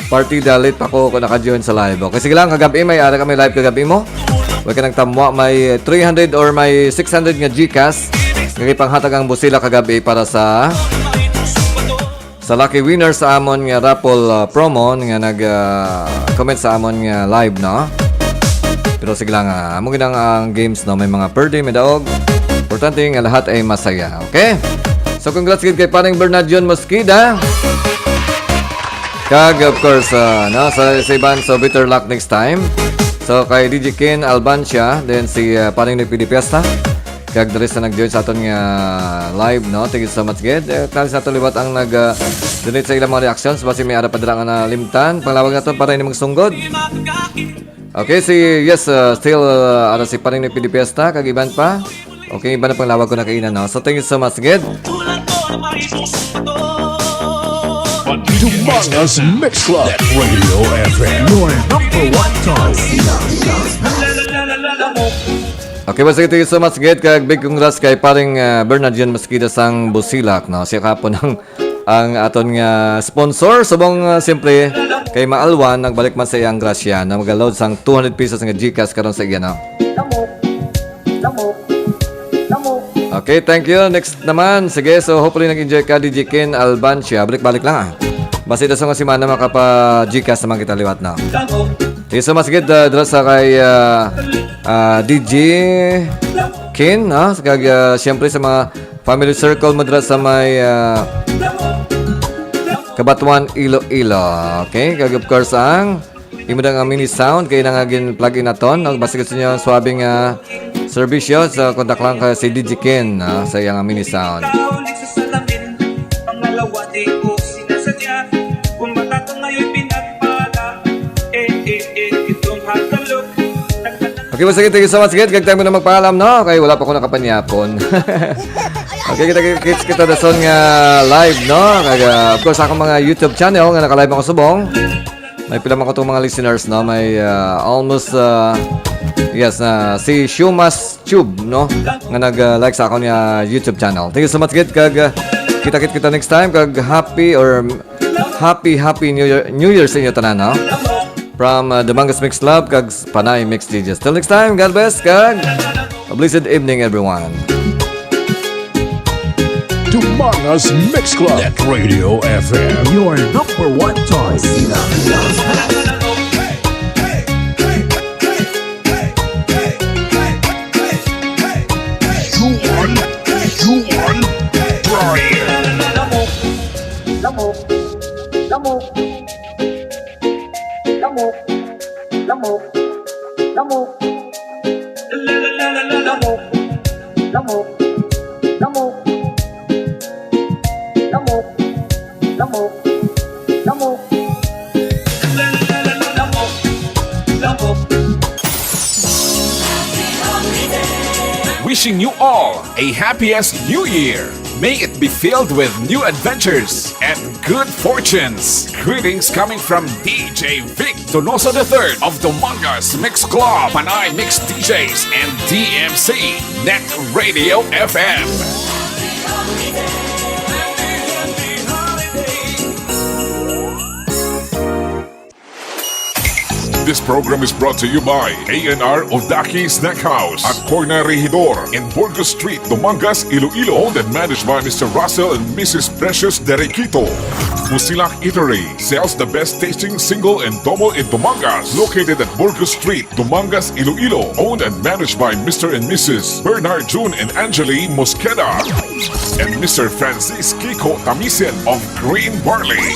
Partida, late pa ko kung naka-join sa live. Okay, sige lang, kagabi may ara kami live kagabi mo. Huwag ka nang tamwa, may 300 or may 600 nga GCash. Ngayon panghatag ang busila kagabi para sa lucky winner sa amon nga raffle promo nga nag-comment sa amon nga live, no? Pero sige lang, amo ginang ang games, no? May mga per day, may daog. Importante nga lahat ay masaya, okay? So congrats kay paring Bernard John Mosqueda. Kag of course, no? Sa iban, so better luck next time. So kay DJ Ken Albancia, then si paring ni PDPS na. Kag dres na nag-join sa aton nga live, no? Thank you so much, Ged. Talis na liwat ang nag-donate sa ilang mga reactions. Basi may ara pa dira nga na limtan. Panglawag na to para hindi magsunggod. Okay, still ara si paring ni PDPS ta. Kag iban pa. Okay, iba na panglawag ko na kainan, no? So thank you so much, Ged. Dumangas Mix Club at Radio FM. Your number one choice. Okay, basta thank you so much, Ged. Kag big congrats kay paring Bernard John Mosqueda sang Busilak, no? Siya kapon ang aton nga sponsor. Subong siyempre kay Maalwan nagbalik man sa iyang grasya na mag-load sang 200 pesos nga GCash karon sa iya, no? Okay, thank you. Next naman, sige, so hopefully nag-enjoy ka, DJ Ken Albancia. Balik-balik lang, Basta ito sa nga simana makapa-GCash naman kita liwat, na. Thank you so much, Ged. Dras sa kay DJ Ken, kag siyempre sa mga family circle mo dras sa may Kabatuan, Iloilo. Okay, kag of course ang imo nga mini sound kay nangagin plug-in naton. Basta gusto niyo swabing serbisyo, so kontak lang ka si DJ Ken sa iyang mini sound. Okay, basta thank you so much, Ged. Kag tayo mo na magpaalam, no? Kaya wala pa ko nakapanyapon. Okay, kita dason nga live, no? Kag of course ako mga YouTube channel nga naka-live ako subong. May pila man ko itong mga listeners, no? May almost, yes, si Shumas Tube, no? Nga nag-like sa akong YouTube channel. Thank you so much, Gid. Kag kita next time. Kag happy New Year sa inyo tanan, no? From the Mangas Mix Club, kag Panay Mix DJs. Till next time, God bless, kag a blessed evening, everyone. Dumangas Mix Club. Net Radio FM. Your number one choice. Wishing you all a happiest new year. May it be filled with new adventures and good fortunes. Greetings coming from DJ Vic Donoso III of Dumangas Mix Club, Panay Mix DJs, and DMC Net Radio FM. This program is brought to you by A&R Odaki Snack House at Corner Regidor in Burgos Street, Dumangas, Iloilo. Owned and managed by Mr. Russell and Mrs. Precious Derequito. Fusilak Eatery sells the best tasting single and double in Dumangas. Located at Burgos Street, Dumangas, Iloilo. Owned and managed by Mr. and Mrs. Bernard June and Angeli Mosqueda. And Mr. Francis Kiko Tamisen of Green Barley.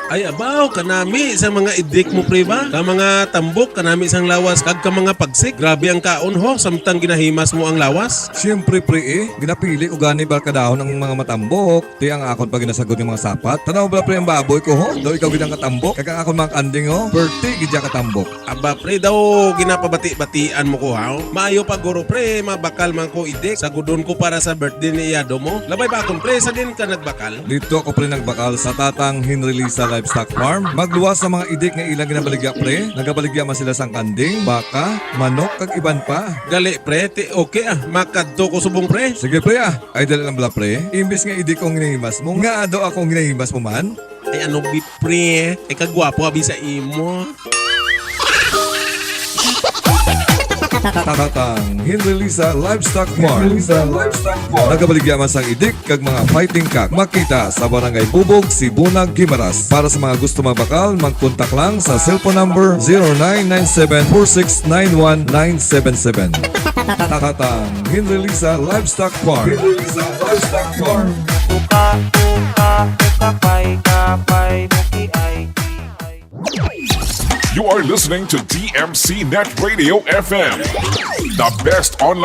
Ay abaw kanami isang mga idik mo pre ba? Ka mga tambok kanami isang lawas kag ka mga pagsik. Grabe ang kaon ho samtang ginahimas mo ang lawas. Siyempre, pre, ginapili ko gani barkadahon ng mga matambok. Di ang akon pag ginasagot ng mga sapat. Tanaw ba, pre, ang baboy ko, ho? Daw ikaw ginang katambok. Kaya ang akon mga kanding, ho? Berti, gidya katambok. Aba pre daw ginapabati-batian mo ko ha. Maayo pa guro pre, mabakal man ko idik. Sagudon ko para sa birthday ni Iyado mo. Labay ba akong pre, sa din ka nagbakal? Dito ako, pre, nagbakal sa tatang Henry Lisa Livestock Farm. Magluwas sa mga idik nga ilang ginabaligya, pre. Nagabaligya man sila sang kanding, baka, manok, kag iban pa. Gali pre, okay makadto ko subong pre. Sige, pre, ay dali lang bala, pre. Imbis nga idik kong ginahimas mo, nga ado akong ginahimas mo man. Ay ano bi pre, ay kagwapo abi sa imo. Tatang Henry Lisa Livestock Farm. Nagabaligya man sang idik kag mga fighting cock. Makita sa Barangay Bubog, Sibunag, Gimaras. Para sa mga gusto magbakal, mag-contact lang sa cellphone number 0997-4691-977. Tatang Henry Lisa Livestock Farm. You are listening to DMC Net Radio FM, the best online